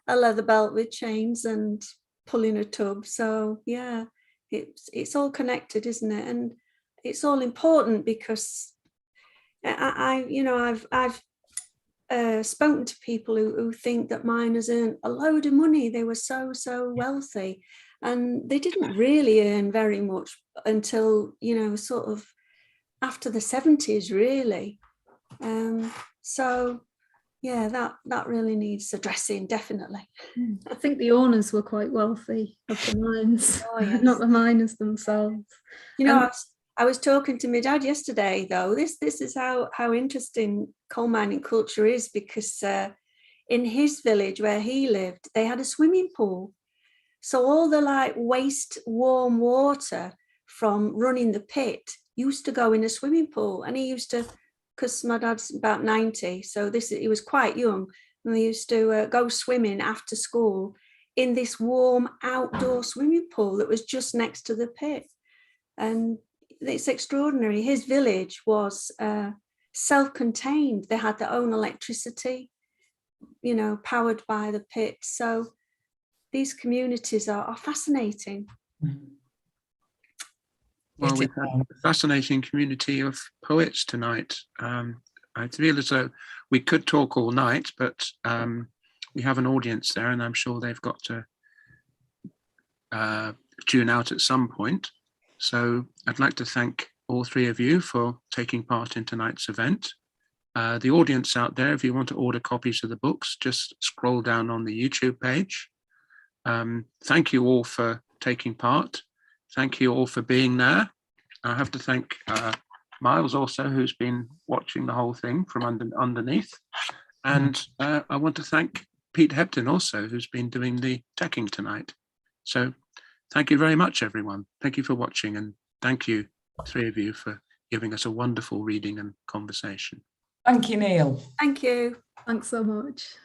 a leather belt with chains and pulling a tub. So yeah, it's all connected, isn't it? And it's all important, because I've spoken to people who think that miners earn a load of money. They were so wealthy, and they didn't really earn very much until, you know, sort of after the 70s, really. So yeah, that really needs addressing, definitely. I think the owners were quite wealthy of the mines, not the miners themselves. You know, I was talking to my dad yesterday, though. This is how interesting coal mining culture is, because in his village where he lived, they had a swimming pool. So all the like waste warm water from running the pit used to go in a swimming pool, and he used to, because my dad's about 90, so he was quite young, and they used to go swimming after school in this warm outdoor swimming pool that was just next to the pit. And it's extraordinary. His village was self-contained. They had their own electricity, you know, powered by the pit. So these communities are fascinating. Well, we've had a fascinating community of poets tonight. I feel as though we could talk all night, but we have an audience there, and I'm sure they've got to tune out at some point. So I'd like to thank all three of you for taking part in tonight's event. The audience out there, if you want to order copies of the books, just scroll down on the YouTube page. Thank you all for taking part. Thank you all for being there. I have to thank Miles also, who's been watching the whole thing from underneath. And I want to thank Pete Hepton also, who's been doing the teching tonight. So thank you very much, everyone. Thank you for watching, and thank you, three of you, for giving us a wonderful reading and conversation. Thank you, Neil. Thank you. Thanks so much.